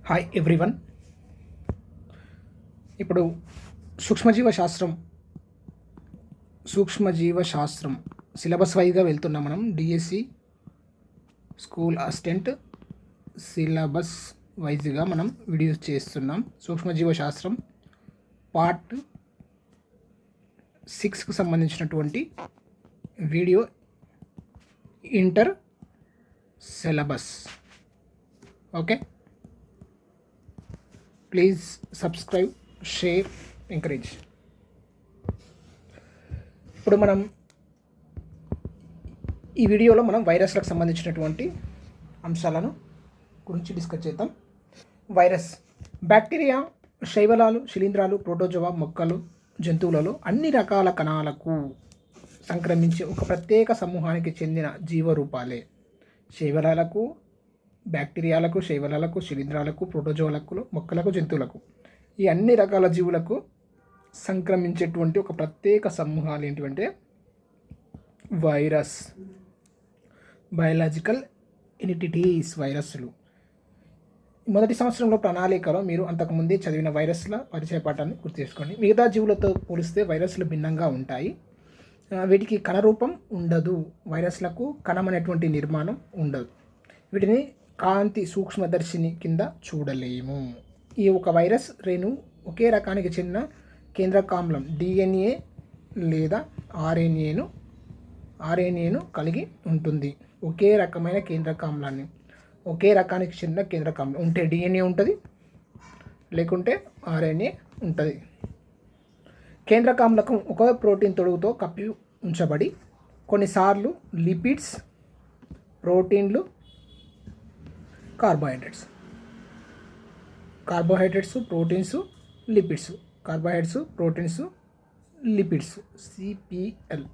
Hi everyone. ఇప్పుడు సూక్ష్మజీవశాస్త్రం syllabus వైజ్గా వెళ్తున్నాం. మనం డిఎస్సి స్కూల్ అసిస్టెంట్ సిలబస్ వైజ్గా మనం వీడియోస్ చేస్తున్నాం. సూక్ష్మజీవశాస్త్రం పార్ట్ 6కు సంబంధించినటువంటి video inter syllabus. Okay, please subscribe, share, encourage. ఇప్పుడు మనం ఈ వీడియోలో వైరస్లకు సంబంధించినటువంటి అంశాలను గురించి డిస్కస్ చేద్దాం. వైరస్ బ్యాక్టీరియా, శైవలాలు, శిలీంధ్రాలు, ప్రోటోజోవా, మొక్కలు, జంతువులలో అన్ని రకాల కణాలకు సంక్రమించే ఒక ప్రత్యేక సమూహానికి చెందిన జీవరూపాలే. శైవలాలకు, బ్యాక్టీరియాలకు, శైవలాలకు, శిలీంధ్రాలకు, ప్రోటోజోవాలకు, మొక్కలకు, జంతువులకు, ఈ అన్ని రకాల జీవులకు సంక్రమించేటువంటి ఒక ప్రత్యేక సమూహాలు ఏంటివంటే వైరస్, బయలాజికల్ ఎనిటిటీస్, వైరస్లు. మొదటి సంవత్సరంలో ప్రణాళికలో మీరు అంతకుముందే చదివిన వైరస్ల పరిచయ పాఠాన్ని గుర్తు చేసుకోండి. మిగతా జీవులతో పోలిస్తే వైరస్లు భిన్నంగా ఉంటాయి. వీటికి కణరూపం ఉండదు. వైరస్లకు కణం అనేటువంటి నిర్మాణం ఉండదు. వీటిని కాంతి సూక్ష్మదర్శిని కింద చూడలేము. ఈ ఒక వైరస్ రేణు ఒకే రకానికి చెందిన కేంద్రకామ్లం డిఎన్ఏ లేదా ఆర్ఎన్ఏను కలిగి ఉంటుంది. ఒకే రకమైన కేంద్రకామ్లాన్ని, ఒకే రకానికి చెందిన కేంద్రకామ్లం ఉంటే డిఎన్ఏ ఉంటుంది, లేకుంటే ఆర్ఎన్ఏ ఉంటుంది. కేంద్రకామ్లకం ఒక ప్రోటీన్ తొడుగుతో కప్పి ఉంచబడి కొన్నిసార్లు లిపిడ్స్, ప్రోటీన్లు, కార్బోహైడ్రేట్స్, ప్రోటీన్స్, లిపిడ్స్ సిపిఎల్,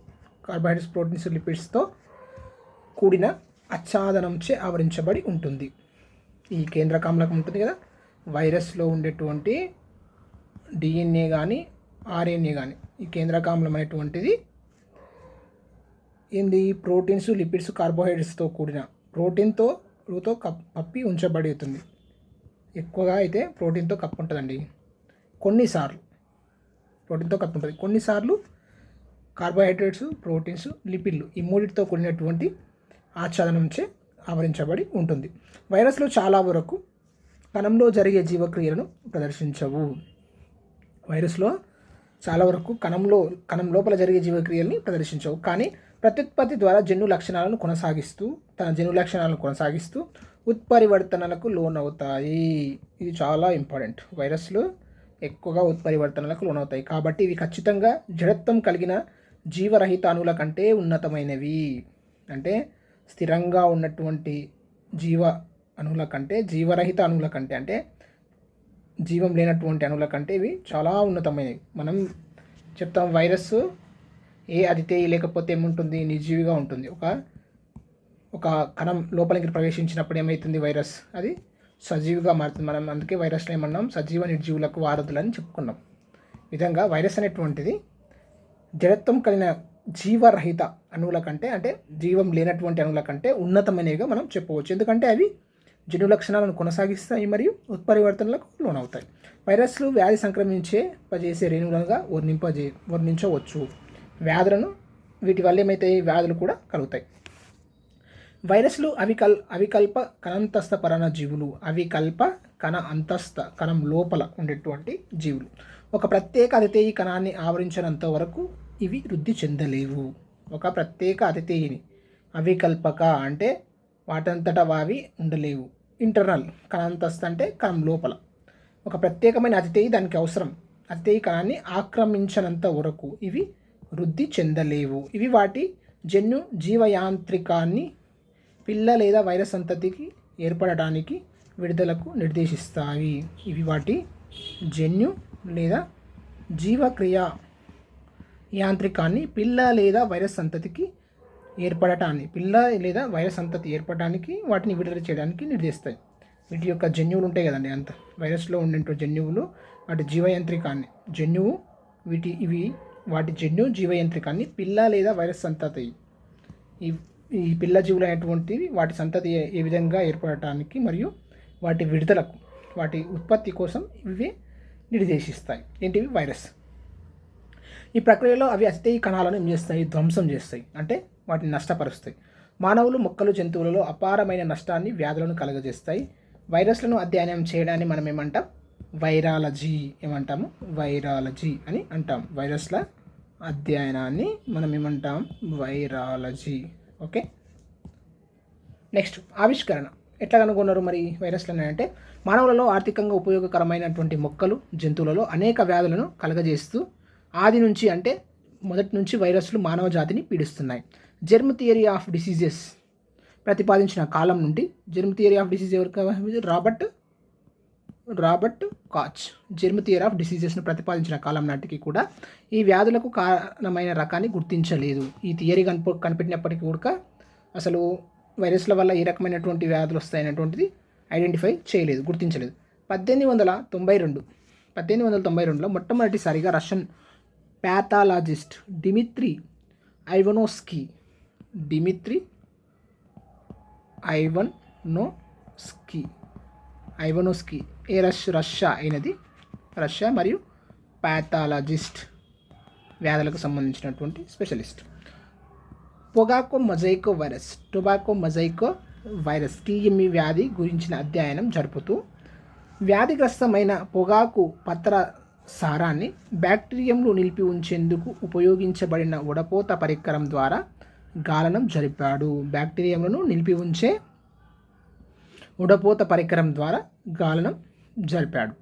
కార్బోహైడ్రేట్స్, ప్రోటీన్స్, లిపిడ్స్తో కూడిన ఆచ్ఛాదనంచే ఆవరించబడి ఉంటుంది. ఈ కేంద్రకామ్లకం ఉంటుంది కదా, వైరస్లో ఉండేటువంటి డిఎన్ఏ కానీ ఆర్ఎన్ఏ కానీ, ఈ కేంద్రకామ్లం అనేటువంటిది ఏంది, ప్రోటీన్స్, లిపిడ్స్, కార్బోహైడ్రేట్స్తో కూడిన ప్రోటీన్తో కప్పి ఉంచబడి అవుతుంది. ఎక్కువగా అయితే ప్రోటీన్తో కప్పు ఉంటుందండి. కొన్నిసార్లు ప్రోటీన్తో కప్పు ఉంటుంది, కొన్నిసార్లు కార్బోహైడ్రేట్స్, ప్రోటీన్స్, లిపిడ్లు, ఈ మూడింటితో కూడినటువంటి ఆచ్ఛాదనంచే ఆవరించబడి ఉంటుంది. వైరస్లు చాలా వరకు కణంలో జరిగే జీవక్రియలను ప్రదర్శించవు. వైరస్లో చాలా వరకు కణం లోపల జరిగే జీవక్రియల్ని ప్రదర్శించవు, కానీ ప్రత్యుత్పత్తి ద్వారా జన్యు లక్షణాలను కొనసాగిస్తూ ఉత్పరివర్తనలకు లోనవుతాయి. ఇది చాలా ఇంపార్టెంట్. వైరస్లు ఎక్కువగా ఉత్పరివర్తనలకు లోనవుతాయి కాబట్టి ఇవి ఖచ్చితంగా జడత్వం కలిగిన జీవరహిత అణువుల కంటే ఉన్నతమైనవి. అంటే స్థిరంగా ఉన్నటువంటి జీవరహిత అణువుల కంటే, అంటే జీవం లేనటువంటి అణువుల కంటే ఇవి చాలా ఉన్నతమైనవి. మనం చెప్తాం వైరస్ అతిథేయి లేకపోతే ఏముంటుంది, నిర్జీవిగా ఉంటుంది. ఒక కణం లోపలికి ప్రవేశించినప్పుడు ఏమవుతుంది, వైరస్ అది సజీవిగా మారుతుంది. మనం అందుకే వైరస్లో ఏమన్నాం, సజీవ నిర్జీవులకు వారధులని చెప్పుకున్నాం. విధంగా వైరస్ అనేటువంటిది జడత్వం కలిగిన జీవరహిత అణువుల కంటే, అంటే జీవం లేనటువంటి అణువుల కంటే ఉన్నతమైనవిగా మనం చెప్పవచ్చు. ఎందుకంటే అవి జన్యు లక్షణాలను కొనసాగిస్తాయి మరియు ఉత్పరివర్తనలకు లోనవుతాయి. వైరస్లు వ్యాధి సంక్రమించేసే రేణువులుగా వర్ణించవచ్చు. వ్యాధులను వీటి వల్ల ఏమైతే వ్యాధులు కూడా కలుగుతాయి. వైరస్లు అవికల్ప కణంతస్థ పరాన్నజీవులు. కణం లోపల ఉండేటువంటి జీవులు. ఒక ప్రత్యేక అతిథేయి కణాన్ని ఆవరించినంత వరకు ఇవి వృద్ధి చెందలేవు. ఒక ప్రత్యేక అతిథేయిని, అవికల్పక అంటే వాటంతట అవి ఉండలేవు. ఇంటర్నల్ కణంతస్థ అంటే కణం లోపల ఒక ప్రత్యేకమైన అతిథేయి దానికి అవసరం. అతిథేయి కణాన్ని ఆక్రమించినంత వరకు ఇవి వృద్ధి చెందలేవు. ఇవి వాటి జన్యు జీవయాంత్రికాన్ని పిల్ల లేదా వైరస్ సంతతికి ఏర్పడటానికి విడుదలకు నిర్దేశిస్తాయి. ఇవి వాటి జన్యు లేదా జీవక్రియ యాంత్రికాన్ని పిల్ల లేదా వైరస్ సంతతి ఏర్పడటానికి వాటిని విడుదల చేయడానికి నిర్దేశిస్తాయి. వీటి యొక్క జన్యువులు ఉంటాయి కదండి, వైరస్లో ఉండే జన్యువులు వాటి జీవయంత్రికాన్ని వాటి జన్యు జీవయంత్రికాన్ని పిల్ల లేదా వైరస్ సంతతి ఈ పిల్ల జీవులు అనేటువంటివి వాటి సంతతి ఏ విధంగా ఏర్పడటానికి మరియు వాటి విడుదలకు వాటి ఉత్పత్తి కోసం ఇవి నిర్దేశిస్తాయి. ఏంటివి? వైరస్. ఈ ప్రక్రియలో అవి అతిథేయ కణాలను ఏం చేస్తాయి? ధ్వంసం చేస్తాయి, అంటే వాటిని నష్టపరుస్తాయి. మానవులు, మొక్కలు, జంతువులలో అపారమైన నష్టాన్ని, వ్యాధులను కలుగజేస్తాయి. వైరస్లను అధ్యయనం చేయడాన్ని మనం ఏమంటాం? వైరాలజీ. ఏమంటాము? వైరాలజీ అని అంటాం. వైరస్ల అధ్యయనాన్ని మనం ఏమంటాం? వైరాలజీ. ఓకే. నెక్స్ట్, ఆవిష్కరణ. ఎట్లా కనుగొన్నారు మరి వైరస్లను అంటే, మానవులలో ఆర్థికంగా ఉపయోగకరమైనటువంటి మొక్కలు, జంతువులలో అనేక వ్యాధులను కలగజేస్తూ ఆది నుంచి, అంటే మొదటి నుంచి వైరస్లు మానవ జాతిని పీడిస్తున్నాయి. జెర్మ్ థియరీ ఆఫ్ డిసీజెస్ ప్రతిపాదించిన కాలం నుండి, జెర్మ్ థియరీ ఆఫ్ డిసీజ్ ఎవరు? Robert Koch. Germ theory of డిసీజెస్ను ప్రతిపాదించిన కాలం నాటికి కూడా ఈ వ్యాధులకు కారణమైన రకాన్ని గుర్తించలేదు. ఈ థియరీ కనిపెట్టినప్పటికీ కూడా అసలు వైరస్ల వల్ల ఏ రకమైనటువంటి వ్యాధులు వస్తాయనేటువంటిది ఐడెంటిఫై చేయలేదు, గుర్తించలేదు. 1892లో మొట్టమొదటిసారిగా రష్యన్ ప్యాథాలజిస్ట్ డిమిత్రీ ఐవనోస్కీ రష్యా అయినది. రష్యా మరియు ప్యాథాలజిస్ట్, వ్యాధులకు సంబంధించినటువంటి స్పెషలిస్ట్. టొబాకో మొజాయికో వైరస్ టీఎంఈ వ్యాధి గురించిన అధ్యయనం జరుపుతూ వ్యాధిగ్రస్తమైన పొగాకు పత్ర సారాన్ని బ్యాక్టీరియంలో నిలిపి ఉంచేందుకు ఉపయోగించబడిన వడపోత పరికరం ద్వారా గాలనం జరిపాడు. బ్యాక్టీరియంలను నిలిపి ఉంచే వడపోత పరికరం ద్వారా గాలనం జరిపాడు.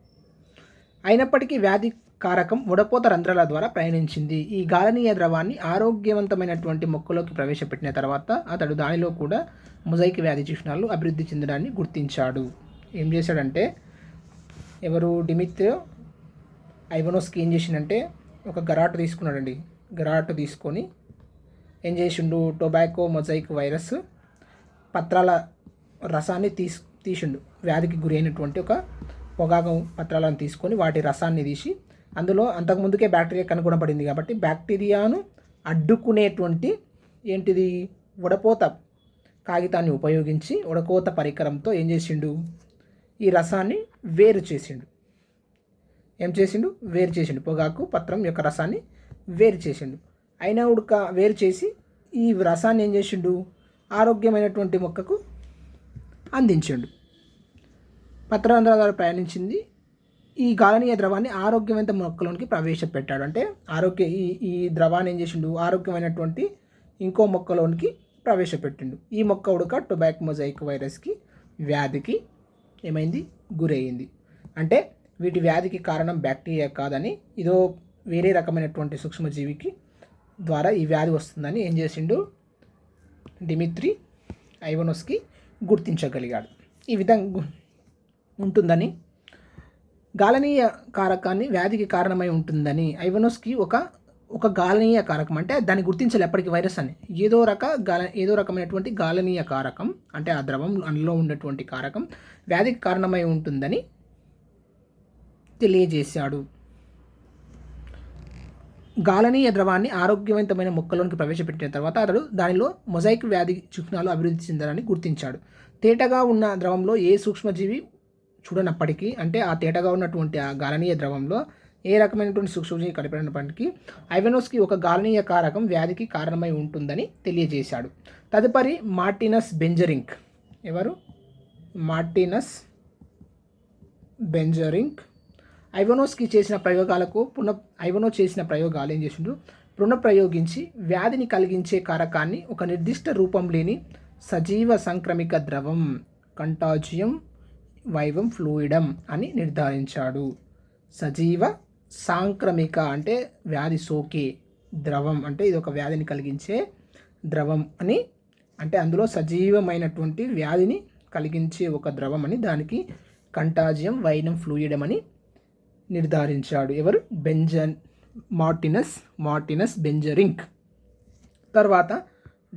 అయినప్పటికీ వ్యాధి కారకం వడపోత రంధ్రాల ద్వారా ప్రయాణించింది. ఈ గాలనీయ ద్రవాన్ని ఆరోగ్యవంతమైనటువంటి మొక్కలోకి ప్రవేశపెట్టిన తర్వాత అతడు దానిలో కూడా మొజాయిక్ వ్యాధి చిహ్నాలు అభివృద్ధి చెందడాన్ని గుర్తించాడు. ఏం చేశాడంటే, ఎవరు? డిమిత్రీ ఐవనోస్కీ ఏం చేసిండంటే, ఒక గరాటు తీసుకున్నాడండి. గరాటు తీసుకొని ఏం చేసిండు? టొబాకో మొజాయిక్ వైరస్ పత్రాల రసాన్ని తీసిండు. వ్యాధికి గురి అయినటువంటి ఒక పొగాకు పత్రాలను తీసుకొని వాటి రసాన్ని తీసి, అందులో అంతకుముందుకే బ్యాక్టీరియా కనుగొనబడింది కాబట్టి బ్యాక్టీరియాను అడ్డుకునేటువంటి ఏంటిది? వడపోత కాగితాన్ని ఉపయోగించి వడపోత పరికరంతో ఏం చేసిండు? ఈ రసాన్ని వేరు చేసిండు. పొగాకు పత్రం యొక్క రసాన్ని వేరు చేసిండు. అయినా వేరు చేసి ఈ రసాన్ని ఏం చేసిండు? ఆరోగ్యమైనటువంటి మొక్కకు అందించిండు. పత్రరంధ్రాల ద్వారా ప్రయాణించింది. ఈ గాలనీయ ద్రవాన్ని ఆరోగ్యవంత మొక్కలోనికి ప్రవేశపెట్టాడు. అంటే ఈ ద్రవాన్ని ఏం చేసిండు? ఆరోగ్యమైనటువంటి ఇంకో మొక్కలోనికి ప్రవేశపెట్టిండు. ఈ మొక్క ఉడక టొబాకో మొజాయిక్ వైరస్కి వ్యాధికి ఏమైంది? గురయ్యింది. అంటే వీటి వ్యాధికి కారణం బ్యాక్టీరియా కాదని, ఇదో వేరే రకమైనటువంటి సూక్ష్మజీవికి ద్వారా ఈ వ్యాధి వస్తుందని ఏం చేసిండు? డిమిత్రీ ఐవనోస్కీ గుర్తించగలిగాడు. ఈ విధంగా ఉంటుందని, గాలనీయ కారకాన్ని వ్యాధికి కారణమై ఉంటుందని ఐవనోస్కీ ఒక గాలనీయ కారకం, అంటే దాన్ని గుర్తించాలి ఎప్పటికీ వైరస్ అని, ఏదో రకమైనటువంటి గాలనీయ కారకం, అంటే ఆ ద్రవం అందులో ఉన్నటువంటి కారకం వ్యాధికి కారణమై ఉంటుందని తెలియజేశాడు. గాలనీయ ద్రవాన్ని ఆరోగ్యవంతమైన మొక్కలోనికి ప్రవేశపెట్టిన తర్వాత అతడు దానిలో మొజాయిక్ వ్యాధి చిహ్నాలు అభివృద్ధి చెందాలని గుర్తించాడు. తేటగా ఉన్న ద్రవంలో ఏ సూక్ష్మజీవి చూడనప్పటికీ, అంటే ఆ తేటగా ఉన్నటువంటి ఆ గాలనీయ ద్రవంలో ఏ రకమైనటువంటి సూక్ష్మజీవి కనిపెట్టినప్పటికీ ఐవనోస్కీ ఒక గాలనీయ కారకం వ్యాధికి కారణమై ఉంటుందని తెలియజేశాడు. తదుపరి మార్టినస్ బెంజరింగ్. ఎవరు? మార్టినస్ బెంజరింగ్. ఐవనోస్కీ చేసిన ప్రయోగాలు ఏం చేసిండు? పునఃప్రయోగించి వ్యాధిని కలిగించే కారకాన్ని ఒక నిర్దిష్ట రూపం లేని సజీవ సంక్రమిక ద్రవం, కంటాజియం వైవం ఫ్లూయిడమ్ అని నిర్ధారించాడు. సజీవ సాంక్రమిక అంటే వ్యాధి సోకే ద్రవం, అంటే ఇది ఒక వ్యాధిని కలిగించే ద్రవం అని, అంటే అందులో సజీవమైనటువంటి వ్యాధిని కలిగించే ఒక ద్రవం అని, దానికి కంటాజియం వైనం ఫ్లూయిడమ్ అని నిర్ధారించాడు. ఎవరు? మార్టినస్ బెంజరింగ్. తర్వాత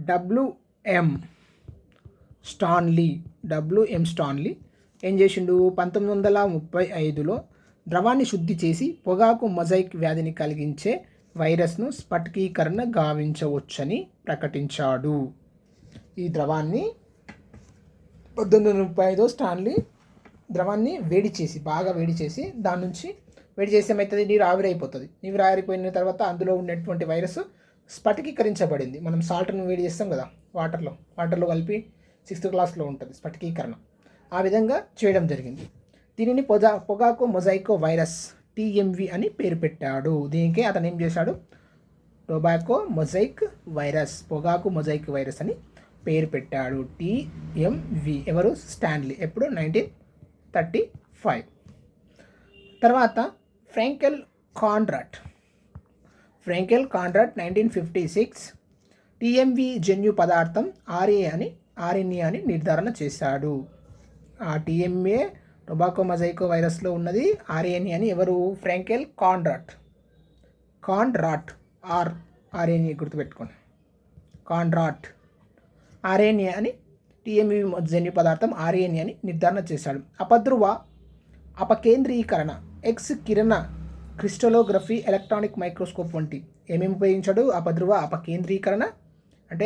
WM స్టాన్లీ ఏం చేసిండు? 1935లో ద్రవాన్ని శుద్ధి చేసి పొగాకు మొజాయిక్ వ్యాధిని కలిగించే వైరస్ను స్ఫటికీకరణ గావించవచ్చని ప్రకటించాడు. ఈ ద్రవాన్ని 1935 స్టాన్లీ ద్రవాన్ని బాగా వేడి చేసి దాని నుంచి వేడి చేసి ఏమవుతుంది, నీరు ఆవిరైపోతుంది. నీరు ఆవిరైపోయిన తర్వాత అందులో ఉన్నటువంటి వైరస్ స్ఫటికీకరించబడింది. మనం సాల్ట్ను వేడి చేస్తాం కదా వాటర్లో కలిపి 6th క్లాస్లో ఉంటుంది స్ఫటికీకరణ. ఆ విధంగా చేయడం జరిగింది. దీనిని పొగాకు మొజాయికో వైరస్ టీఎంవి అని పేరు పెట్టాడు. దీనికి అతను ఏం చేశాడు, టొబాకో మొజాయిక్ వైరస్, పొగాకు మొజాయిక్ వైరస్ అని పేరు పెట్టాడు. టీఎంవి. ఎవరు? స్టాన్లీ. ఎప్పుడు? 1935. తర్వాత ఫ్రాంకెల్ కాన్రాడ్ 1956 టీఎంవి జన్యు పదార్థం ఆర్ఎన్ఏ అని నిర్ధారణ చేశాడు. ఆ టీఎంఏ టొబాకో మొజాయికో వైరస్లో ఉన్నది ఆర్ఎన్ఏ అని ఎవరు? ఫ్రాంకెల్ కాన్రాడ్ ఆర్ఎన్ఏ గుర్తుపెట్టుకోండి. కాన్రాడ్ ఆర్ఎన్ఏ అని టీఎంవి జన్యు పదార్థం ఆర్ఎన్ఏ అని నిర్ధారణ చేశాడు. అపకేంద్రీకరణ, ఎక్స్ కిరణ క్రిస్టలోగ్రఫీ, ఎలక్ట్రానిక్ మైక్రోస్కోప్ వంటి ఏమేమి ఉపయోగించాడు? అపకేంద్రీకరణ అంటే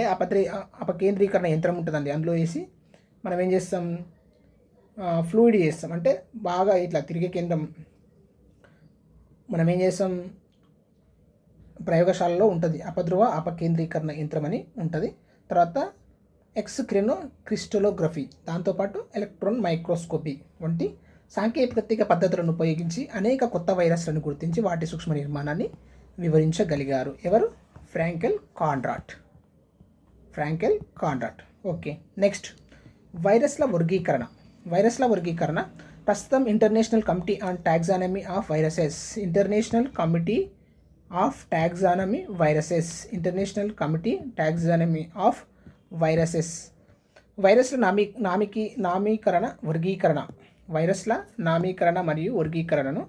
అపకేంద్రీకరణ యంత్రం ఉంటుందండి. అందులో వేసి మనం ఏం చేస్తాం, ఫ్లూయిడ్ చేస్తాం. అంటే బాగా ఇట్లా తిరిగే కేంద్రం మనం ఏం చేస్తాం, ప్రయోగశాలలో ఉంటుంది. అపకేంద్రీకరణ యంత్రం అని ఉంటుంది. తర్వాత ఎక్స్ కిరణో క్రిస్టలోగ్రఫీ, దాంతోపాటు ఎలక్ట్రాన్ మైక్రోస్కోపీ వంటి సాంకేతిక పద్ధతులను ఉపయోగించి అనేక కొత్త వైరస్లను గుర్తించి వాటి సూక్ష్మ నిర్మాణాన్ని వివరించగలిగారు. ఎవరు? Fraenkel Conrat. ఓకే, నెక్స్ట్ వైరస్ల వర్గీకరణ. ప్రస్తుతం International Committee on Taxonomy of Viruses వైరస్ల నామీకరణ మరియు వర్గీకరణను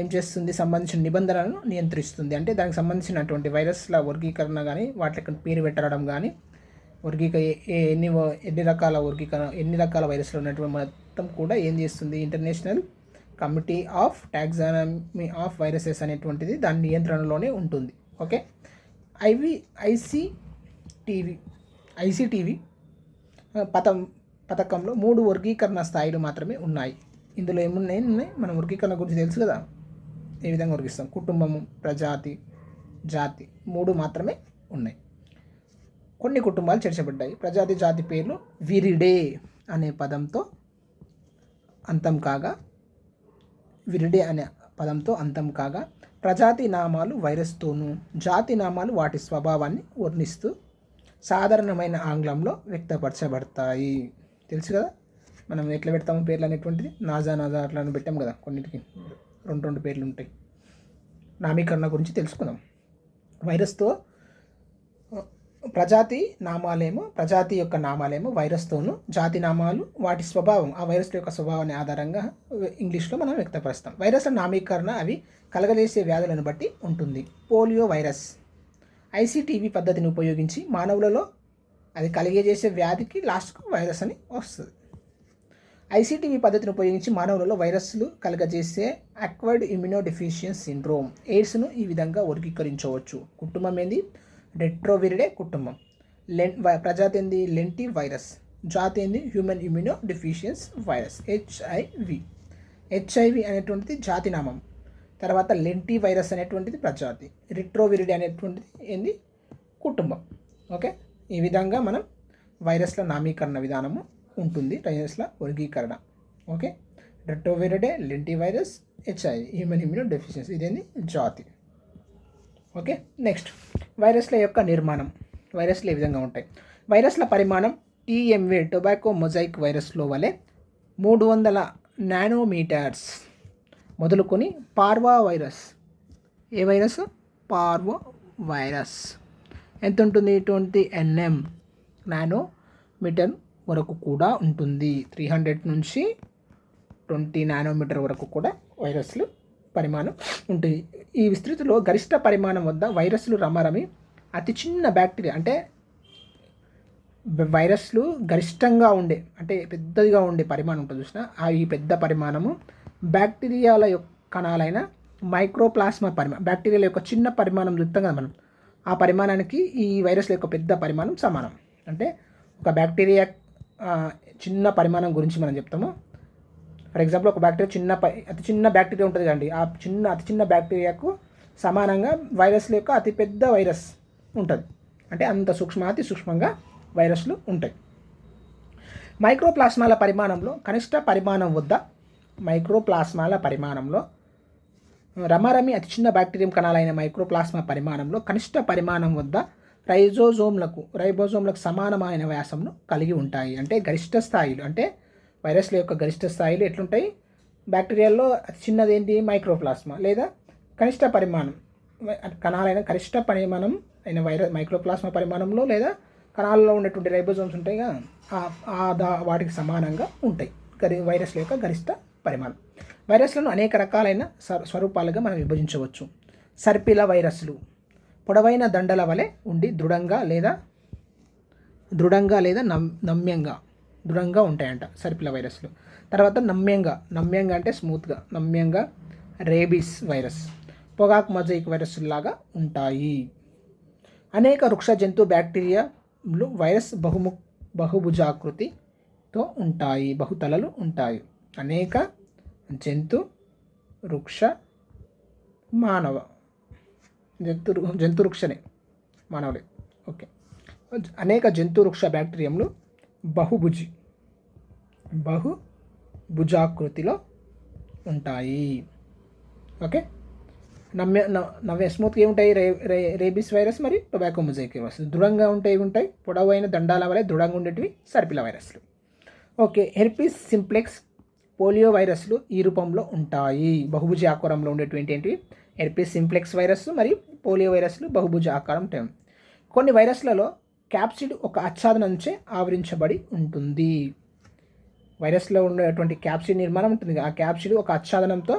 ఏం చేస్తుంది? సంబంధించిన నిబంధనలను నియంత్రిస్తుంది. అంటే దానికి సంబంధించినటువంటి వైరస్ల వర్గీకరణ కానీ వాటికి పేరు పెట్టడం కానీ ఎన్ని రకాల వైరస్లు ఉన్నటువంటి మొత్తం కూడా ఏం చేస్తుంది? International committee of taxonomy of viruses అనేటువంటిది దాని నియంత్రణలోనే ఉంటుంది. ఓకే, ఐసిటివి పథకంలో 3 వర్గీకరణ స్థాయిలు మాత్రమే ఉన్నాయి. ఇందులో ఏమున్నాయి? మనం వర్గీకరణ గురించి తెలుసు కదా, ఏ విధంగా వర్గిస్తాం. కుటుంబము, ప్రజాతి, జాతి 3 మాత్రమే ఉన్నాయి. కొన్ని కుటుంబాలు చేర్చబడ్డాయి. ప్రజాతి, జాతి పేర్లు విరిడే అనే పదంతో అంతం కాగా ప్రజాతి నామాలు వైరస్తోనూ, జాతి నామాలు వాటి స్వభావాన్ని వర్ణిస్తూ సాధారణమైన ఆంగ్లంలో వ్యక్తపరచబడతాయి. తెలుసు కదా మనం ఎట్లా పెడతాము పేర్లు అనేటువంటిది. నాజా అట్లా పెట్టాం కదా, కొన్నిటికి 2 పేర్లు ఉంటాయి. నామీకరణ గురించి తెలుసుకుందాం. వైరస్తో ప్రజాతి యొక్క నామాలేమో వైరస్తోనూ, జాతి నామాలు వాటి స్వభావం, ఆ వైరస్ యొక్క స్వభావాన్ని ఆధారంగా ఇంగ్లీష్లో మనం వ్యక్తపరుస్తాం. వైరస్ల నామీకరణ అవి కలగజేసే వ్యాధులను బట్టి ఉంటుంది. పోలియో వైరస్ ఐసిటివి పద్ధతిని ఉపయోగించి మానవులలో అది కలిగజేసే వ్యాధికి లాస్ట్కు వైరస్ అని వస్తుంది. ఐసిటివి పద్ధతిని ఉపయోగించి మానవులలో వైరస్లు కలుగజేసే అక్వైర్డ్ ఇమ్యూనోడెఫిషియన్సీ సిండ్రోమ్, ఎయిడ్స్ను ఈ విధంగా వర్గీకరించవచ్చు. కుటుంబం ఏంది? రెట్రోవిరిడే కుటుంబం. ప్రజాతి ఏంది? Lent virus. జాతి ఏంది? హ్యూమన్ ఇమ్యూనోడెఫిషియన్సీ వైరస్, హెచ్ఐవి అనేటువంటిది జాతి నామం. తర్వాత లెంటి వైరస్ అనేటువంటిది ప్రజాతి. రెట్రోవిరిడే అనేటువంటిది ఏంది? కుటుంబం. ఓకే, ఈ విధంగా మనం వైరస్ల నామీకరణ విధానము ఉంటుంది, వైరస్ల వర్గీకరణ. Okay, Retroviridae, lentivirus, HIV, human immunodeficiency, ఇదేంది? జాతి. ఓకే, నెక్స్ట్ వైరస్ల యొక్క నిర్మాణం. వైరస్లు ఏ విధంగా ఉంటాయి? వైరస్ల పరిమాణం టీఎంవి టొబాకో మొజాయిక్ వైరస్లో వలె 300 నానోమీటర్స్ మొదలుకొని పార్వా వైరస్, ఏ వైరస్? పార్వో వైరస్ ఎంత ఉంటుంది? 20 nm నానోమీటర్ వరకు కూడా ఉంటుంది. 300 నుంచి 20 నానోమీటర్ వరకు కూడా వైరస్లు పరిమాణం ఉంటుంది. ఈ విస్తృతిలో గరిష్ట పరిమాణం వద్ద వైరస్లు రమరమి అతి చిన్న బ్యాక్టీరియా, అంటే వైరస్లు గరిష్టంగా ఉండే, అంటే పెద్దదిగా ఉండే పరిమాణం ఉంటుంది చూసిన, ఈ పెద్ద పరిమాణము బ్యాక్టీరియాల యొక్క కణాలైన మైక్రోప్లాస్మా బ్యాక్టీరియాల యొక్క చిన్న పరిమాణం చూస్తాం కదా మనం, ఆ పరిమాణానికి ఈ వైరస్ల యొక్క పెద్ద పరిమాణం సమానం. అంటే ఒక బ్యాక్టీరియా చిన్న పరిమాణం గురించి మనం చెప్తాము, ఫర్ ఎగ్జాంపుల్ ఒక బ్యాక్టీరియా అతి చిన్న బ్యాక్టీరియా ఉంటుంది కదండి, ఆ అతి చిన్న బ్యాక్టీరియాకు సమానంగా వైరస్ల యొక్క అతిపెద్ద వైరస్ ఉంటుంది. అంటే అంత అతి సూక్ష్మంగా వైరస్లు ఉంటాయి. మైక్రోప్లాస్మాల పరిమాణంలో కనిష్ట పరిమాణం వద్ద రమారమి అతి చిన్న బ్యాక్టీరియం కణాలైన మైక్రోప్లాస్మా పరిమాణంలో కనిష్ట పరిమాణం వద్ద రైబోజోమ్లకు సమానమైన వ్యాసంను కలిగి ఉంటాయి. అంటే గరిష్ట స్థాయిలు, అంటే వైరస్ల యొక్క గరిష్ట స్థాయిలు ఎట్లుంటాయి? బ్యాక్టీరియాల్లో అతి చిన్నది ఏంటి? మైక్రోప్లాస్మా. లేదా కనిష్ట పరిమాణం కణాలైన కనిష్ట పరిమాణం అయిన మైక్రోప్లాస్మా పరిమాణంలో లేదా కణాలలో ఉండేటువంటి రైబోజోమ్స్ ఉంటాయి కదా, వాటికి సమానంగా ఉంటాయి వైరస్ల యొక్క గరిష్ట పరిమాణం. వైరస్లను అనేక రకాలైన స్వరూపాలుగా మనం విభజించవచ్చు. సర్పిల వైరస్లు పొడవైన దండల వలె ఉండి దృఢంగా లేదా దృఢంగా ఉంటాయంట సర్పిల వైరస్లు. తర్వాత నమ్యంగా అంటే స్మూత్గా, నమ్యంగా రేబీస్ వైరస్, పొగాకు మొజాయిక్ వైరస్లు లాగా ఉంటాయి. అనేక వృక్ష జంతు బ్యాక్టీరియాలు వైరస్ బహుభుజాకృతితో ఉంటాయి, బహుతలలు ఉంటాయి. అనేక జంతు వృక్ష మానవ జంతు వృక్షనే మానవులే. ఓకే. అనేక జంతు వృక్ష బ్యాక్టీరియంలు బహుభుజాకృతిలో ఉంటాయి. ఓకే. స్మూత్గా ఏముంటాయి? రేబీస్ వైరస్ మరియు టొబాకో మొజాయిక్ వైరస్. దృఢంగా ఉంటాయి. పొడవైన దండాల వలె దృఢంగా ఉండేటివి సర్పిల వైరస్లు. ఓకే. హెర్పిస్ సింప్లెక్స్, పోలియో వైరస్లు ఈ రూపంలో ఉంటాయి. బహుభుజ ఆకారంలో ఉండేటువంటి ఏంటి? హెర్పిస్ సింప్లెక్స్ వైరస్ మరియు పోలియో వైరస్లు బహుభుజ ఆకారం ఉంటాయి. కొన్ని వైరస్లలో క్యాప్సిడ్ ఒక ఆచ్ఛాదనం నుంచే ఆవరించబడి ఉంటుంది. వైరస్లో ఉండేటువంటి క్యాప్సిడ్ నిర్మాణం ఉంటుంది, ఆ క్యాప్సిడ్ ఒక ఆచ్ఛాదనంతో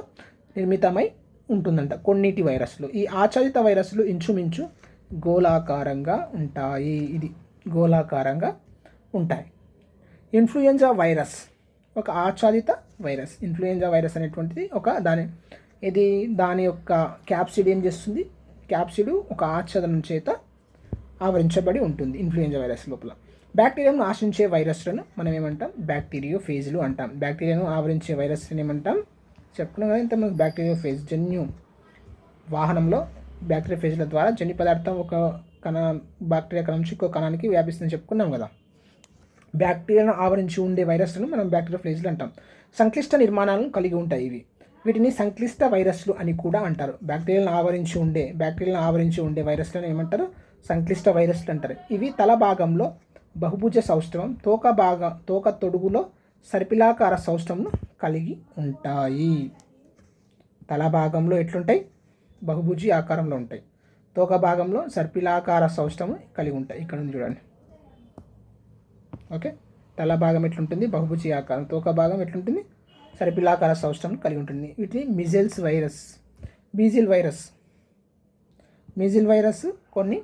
నిర్మితమై ఉంటుందంట కొన్నిటి వైరస్లు. ఈ ఆచ్ఛాదిత వైరస్లు ఇంచుమించు గోళాకారంగా ఉంటాయి. ఇన్ఫ్లుయెంజా వైరస్ ఒక ఆచ్ఛాదిత వైరస్. ఇన్ఫ్లుయెంజా వైరస్ అనేటువంటిది దాని యొక్క క్యాప్సిడ్ ఏం చేస్తుంది? క్యాప్సిడ్ ఒక ఆచ్ఛాదనం చేత ఆవరించబడి ఉంటుంది ఇన్ఫ్లుయెంజా వైరస్ లోపల. బ్యాక్టీరియాను ఆశించే వైరస్లను మనం ఏమంటాం? బ్యాక్టీరియోఫేజ్లు అంటాం. బ్యాక్టీరియాను ఆవరించే వైరస్లను ఏమంటాం? చెప్పుకున్నాం కదా ఇంత బ్యాక్టీరియోఫేజ్. వాహనంలో బ్యాక్టీరియోఫేజ్ల ద్వారా జన్యు పదార్థం ఒక బ్యాక్టీరియా కణం నుంచి ఇంకో కణానికి వ్యాపిస్తుందని చెప్పుకున్నాం కదా. బ్యాక్టీరియాను ఆవరించి ఉండే వైరస్లను మనం బ్యాక్టీరియోఫేజ్లు అంటాం. సంక్లిష్ట నిర్మాణాలను కలిగి ఉంటాయి ఇవి. వీటిని సంక్లిష్ట వైరస్లు అని కూడా అంటారు. బ్యాక్టీరియాలను ఆవరించి ఉండే వైరస్లను ఏమంటారు? సంక్లిష్ట వైరస్లు అంటారు. ఇవి తల భాగంలో బహుభుజ సౌష్ఠవం, తోక తొడుగులో సర్పిలాకార సౌష్ఠవంను కలిగి ఉంటాయి. తల భాగంలో ఎట్లుంటాయి? బహుభుజి ఆకారంలో ఉంటాయి. తోక భాగంలో సర్పిలాకార సౌష్ఠవం కలిగి ఉంటాయి. ఇక్కడ ఉంది చూడండి. ఓకే. తల భాగం ఎట్లుంటుంది? బహుభుజి ఆకారం. తోక భాగం ఎట్లుంటుంది? సర్పిలాకార సౌష్ఠవం కలిగి ఉంటుంది. వీటిని మిజిల్ వైరస్ కొన్ని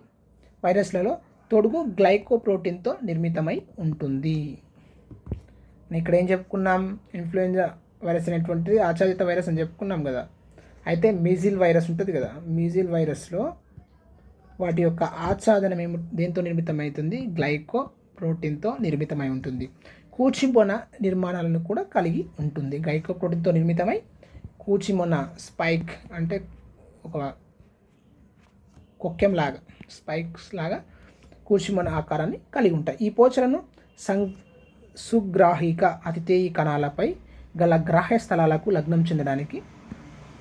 వైరస్లలో తొడుగు గ్లైకోప్రోటీన్తో నిర్మితమై ఉంటుంది. ఇక్కడ ఏం చెప్పుకున్నాం? ఇన్ఫ్లుయెంజా వైరస్ అనేటువంటిది ఆచ్ఛాదిత వైరస్ అని చెప్పుకున్నాం కదా. అయితే మీజిల్ వైరస్ ఉంటుంది కదా, మీజిల్ వైరస్లో వాటి యొక్క ఆచ్ఛాదనం దేంతో నిర్మితమవుతుంది? గ్లైకోప్రోటీన్తో నిర్మితమై ఉంటుంది. కూచిమొన నిర్మాణాలను కూడా కలిగి ఉంటుంది. గ్లైకోప్రోటీన్తో నిర్మితమై కూచిమొన స్పైక్ అంటే ఒక కొక్కెం లాగా, స్పైక్స్ లాగా కూచిమొన ఆకారాన్ని కలిగి ఉంటాయి. ఈ పోచలను సుగ్రాహిక అతిథేయి కణాలపై గల గ్రాహ్య స్థలాలకు లగ్నం చెందడానికి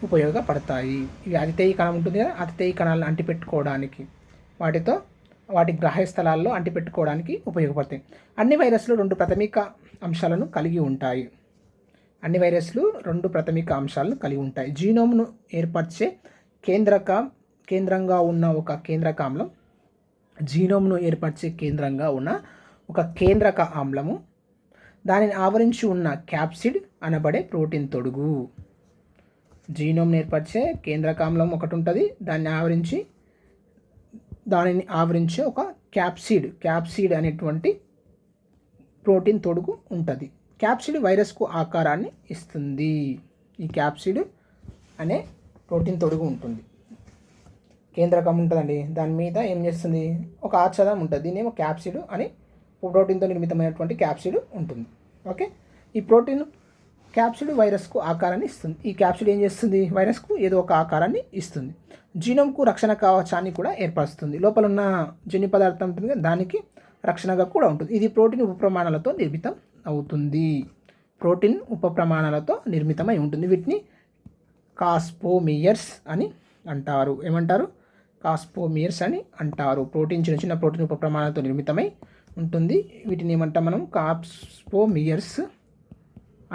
ఉపయోగపడతాయి. ఇవి అతిథేయి కణం ఉంటుంది కదా, అతిథేయి కణాలను అంటిపెట్టుకోవడానికి వాటి గ్రాహ్య స్థలాల్లో అంటిపెట్టుకోవడానికి ఉపయోగపడతాయి. అన్ని వైరస్లు రెండు ప్రాథమిక అంశాలను కలిగి ఉంటాయి. జీనోమ్ను ఏర్పరిచే కేంద్రంగా ఉన్న ఒక కేంద్రక ఆమ్లము, దానిని ఆవరించి ఉన్న క్యాప్సిడ్ అనబడే ప్రోటీన్ తొడుగు. జీనోమ్ను ఏర్పరిచే కేంద్రకామ్లం ఒకటి ఉంటుంది, దానిని ఆవరించే ఒక క్యాప్సిడ్ అనేటువంటి ప్రోటీన్ తొడుగు ఉంటుంది. క్యాప్సిడ్ వైరస్కు ఆకారాన్ని ఇస్తుంది. ఈ క్యాప్సిడ్ అనే ప్రోటీన్ తొడుగు ఉంటుంది. కేంద్రకం ఉంటుందండి, దాని మీద ఏం చేస్తుంది? ఒక ఆచ్ఛాదనం ఉంటుంది. దీన్ని ఏమో క్యాప్సిడ్ అని, ప్రోటీన్తో నిర్మితమైనటువంటి క్యాప్సిడ్ ఉంటుంది. ఓకే. ఈ ప్రోటీన్ క్యాప్సిడ్ వైరస్కు ఆకారాన్ని ఇస్తుంది. ఈ క్యాప్సిడ్ ఏం చేస్తుంది? వైరస్కు ఏదో ఒక ఆకారాన్ని ఇస్తుంది. జీనోమ్కు రక్షణ కవచాన్ని కూడా ఏర్పరుస్తుంది. లోపల ఉన్న జన్యు పదార్థం ఉంటుంది కదా, దానికి రక్షణగా కూడా ఉంటుంది. ఇది ప్రోటీన్ ఉప ప్రమాణాలతో నిర్మితం అవుతుంది. ప్రోటీన్ ఉప ప్రమాణాలతో నిర్మితమై ఉంటుంది. వీటిని కాస్పోమియర్స్ అని అంటారు. ఏమంటారు? కాస్పోమియర్స్ అని అంటారు. ప్రోటీన్ చిన్న చిన్న ప్రోటీన్ ఉప ప్రమాణాలతో నిర్మితమై ఉంటుంది. వీటిని ఏమంటాం మనం? కాస్పోమియర్స్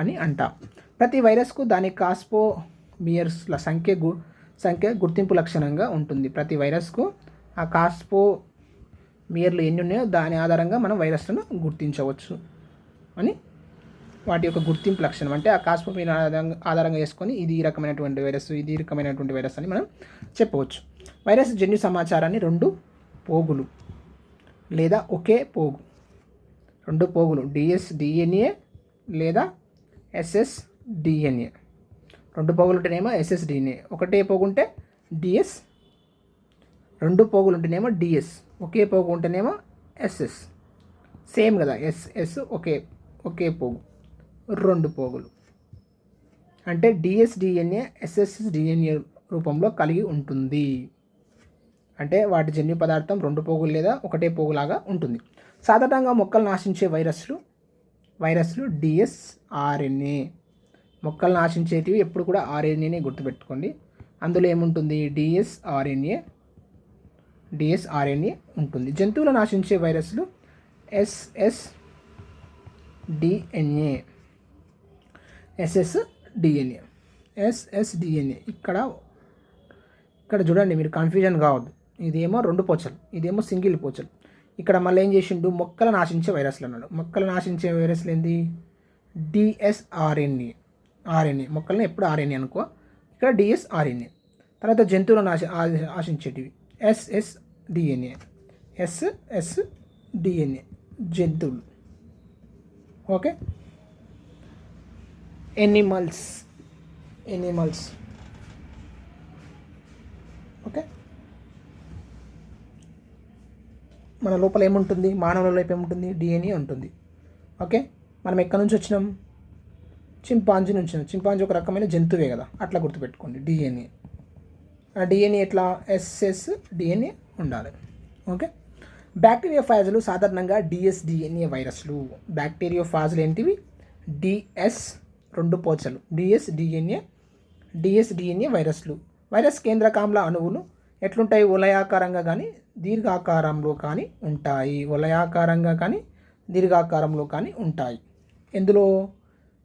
అని అంటాం. ప్రతి వైరస్కు దాని కాస్పోమియర్స్ల సంఖ్య గుర్తింపు లక్షణంగా ఉంటుంది. ప్రతి వైరస్కు ఆ కాస్పోమియర్లు ఎన్ని ఉన్నాయో దాని ఆధారంగా మనం వైరస్లను గుర్తించవచ్చు అని వాటి యొక్క గుర్తింపు లక్షణం. అంటే ఆ కాస్పోమియర్ ఆధారంగా చేసుకొని ఇది ఈ రకమైనటువంటి వైరస్, ఇది ఈ రకమైనటువంటి వైరస్ అని మనం చెప్పవచ్చు. వైరస్ జన్యు సమాచారాన్ని 2 పోగులు లేదా ఒకే పోగు, 2 పోగులు dsDNA లేదా ssDNA. 2 పోగులు ఉంటేనేమో ssDNA, ఒకటే పోగు ఉంటే DS, 2 పోగులు ఉంటేనేమో DS, ఒకే పోగు ఉంటేనేమో SS. సేమ్ కదా, SS ఒకే పోగు, 2 పోగులు అంటే dsDNA ssDNA రూపంలో కలిగి ఉంటుంది. అంటే వాటి జన్యు పదార్థం 2 పోగులు లేదా ఒకటే పోగులాగా ఉంటుంది. సాధారణంగా మొక్కలు నాశించే వైరస్లు dsRNA. మొక్కలు నాశించేటివి ఎప్పుడు కూడా RNAనే గుర్తుపెట్టుకోండి. అందులో ఏముంటుంది? dsRNA ఉంటుంది. జంతువులు నాశించే వైరస్లు ssDNA. ఇక్కడ చూడండి, మీరు కన్ఫ్యూజన్ కావద్దు. ఇదేమో 2 పోచలు, ఇదేమో సింగిల్ పోచలు. ఇక్కడ మళ్ళీ ఏం చేసిండు? మొక్కలు నాశించే వైరస్లు అన్నాడు. మొక్కలు నాశించే వైరస్లు ఏంది? dsRNA. మొక్కలను ఎప్పుడు RNA అనుకో, ఇక్కడ dsRNA. తర్వాత జంతువులు ఆశించేటివి ssDNA. జంతువులు. ఓకే. ఎనిమల్స్. ఓకే. మన లోపల ఏముంటుంది? మానవుల లోపల ఏముంటుంది? DNA ఉంటుంది. ఓకే. మనం ఎక్కడి నుంచి వచ్చినాం? చింపాంజీ నుంచి. చింపాంజీ ఒక రకమైన జంతువే కదా, అట్లా గుర్తుపెట్టుకోండి. DNA, ఆ DNA ఎట్లా? ssDNA ఉండాలి. ఓకే. బ్యాక్టీరియోఫాజులు సాధారణంగా dsDNA వైరస్లు. బ్యాక్టీరియోఫాజులు ఏంటివి? DS 2 పోచలు dsDNA వైరస్లు. వైరస్ కేంద్రకాంల అణువులు ఎట్లుంటాయి? వలయాకారంగా కానీ దీర్ఘాకారంలో కానీ ఉంటాయి. ఎందులో?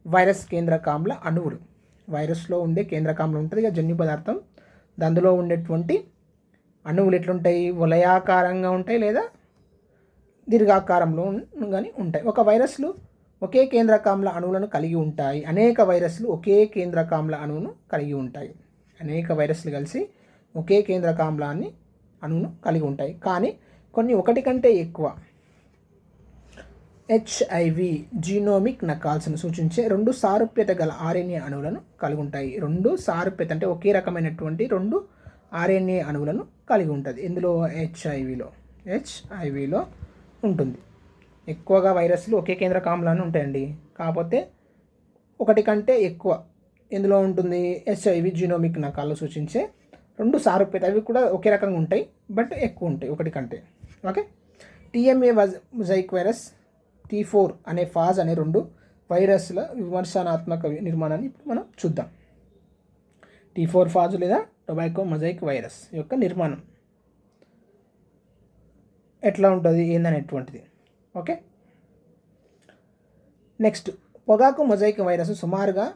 వైరస్ కేంద్రకాంల అణువులు. వైరస్లో ఉండే కేంద్రకాంలం ఉంటుంది కదా, జన్యు పదార్థం. అందులో ఉండేటువంటి అణువులు ఎట్లుంటాయి? వలయాకారంగా ఉంటాయి లేదా దీర్ఘాకారంలో కానీ ఉంటాయి. ఒక వైరస్లు ఒకే కేంద్రకాంల అణువులను కలిగి ఉంటాయి. అనేక వైరస్లు ఒకే కేంద్రకాంల అణువును కలిగి ఉంటాయి. అనేక వైరస్లు కలిసి ఒకే కేంద్రకాంలాన్ని అణువును కలిగి ఉంటాయి. కానీ కొన్ని ఒకటి కంటే ఎక్కువ HIV జీనోమిక్ నకాల్స్ను సూచించే 2 సారూప్యత గల RNA అణువులను కలిగి ఉంటాయి. 2 సారూప్యత అంటే ఒకే రకమైనటువంటి 2 RNA అణువులను కలిగి ఉంటుంది. ఇందులో హెచ్ఐవిలో ఉంటుంది. ఎక్కువగా వైరస్లు ఒకే కేంద్రకాంలాన్ని ఉంటాయండి. కాకపోతే ఒకటి కంటే ఎక్కువ ఎందులో ఉంటుంది? HIV జీనోమిక్ నకాలను సూచించే 2 సారూప్యత. అవి కూడా ఒకే రకంగా ఉంటాయి, బట్ ఎక్కువ ఉంటాయి ఒకటి కంటే. Okay. TMA mosaic virus, T4 అనే ఫాజ్ అనే 2 వైరస్ల విమర్శనాత్మక నిర్మాణాన్ని ఇప్పుడు మనం చూద్దాం. T4 ఫాజ్ లేదా టొబాకో మొజాయిక్ వైరస్ యొక్క నిర్మాణం ఎట్లా ఉంటుంది ఏందనేటువంటిది. ఓకే. నెక్స్ట్, పొగాకు మొజాయిక్ వైరస్ సుమారుగా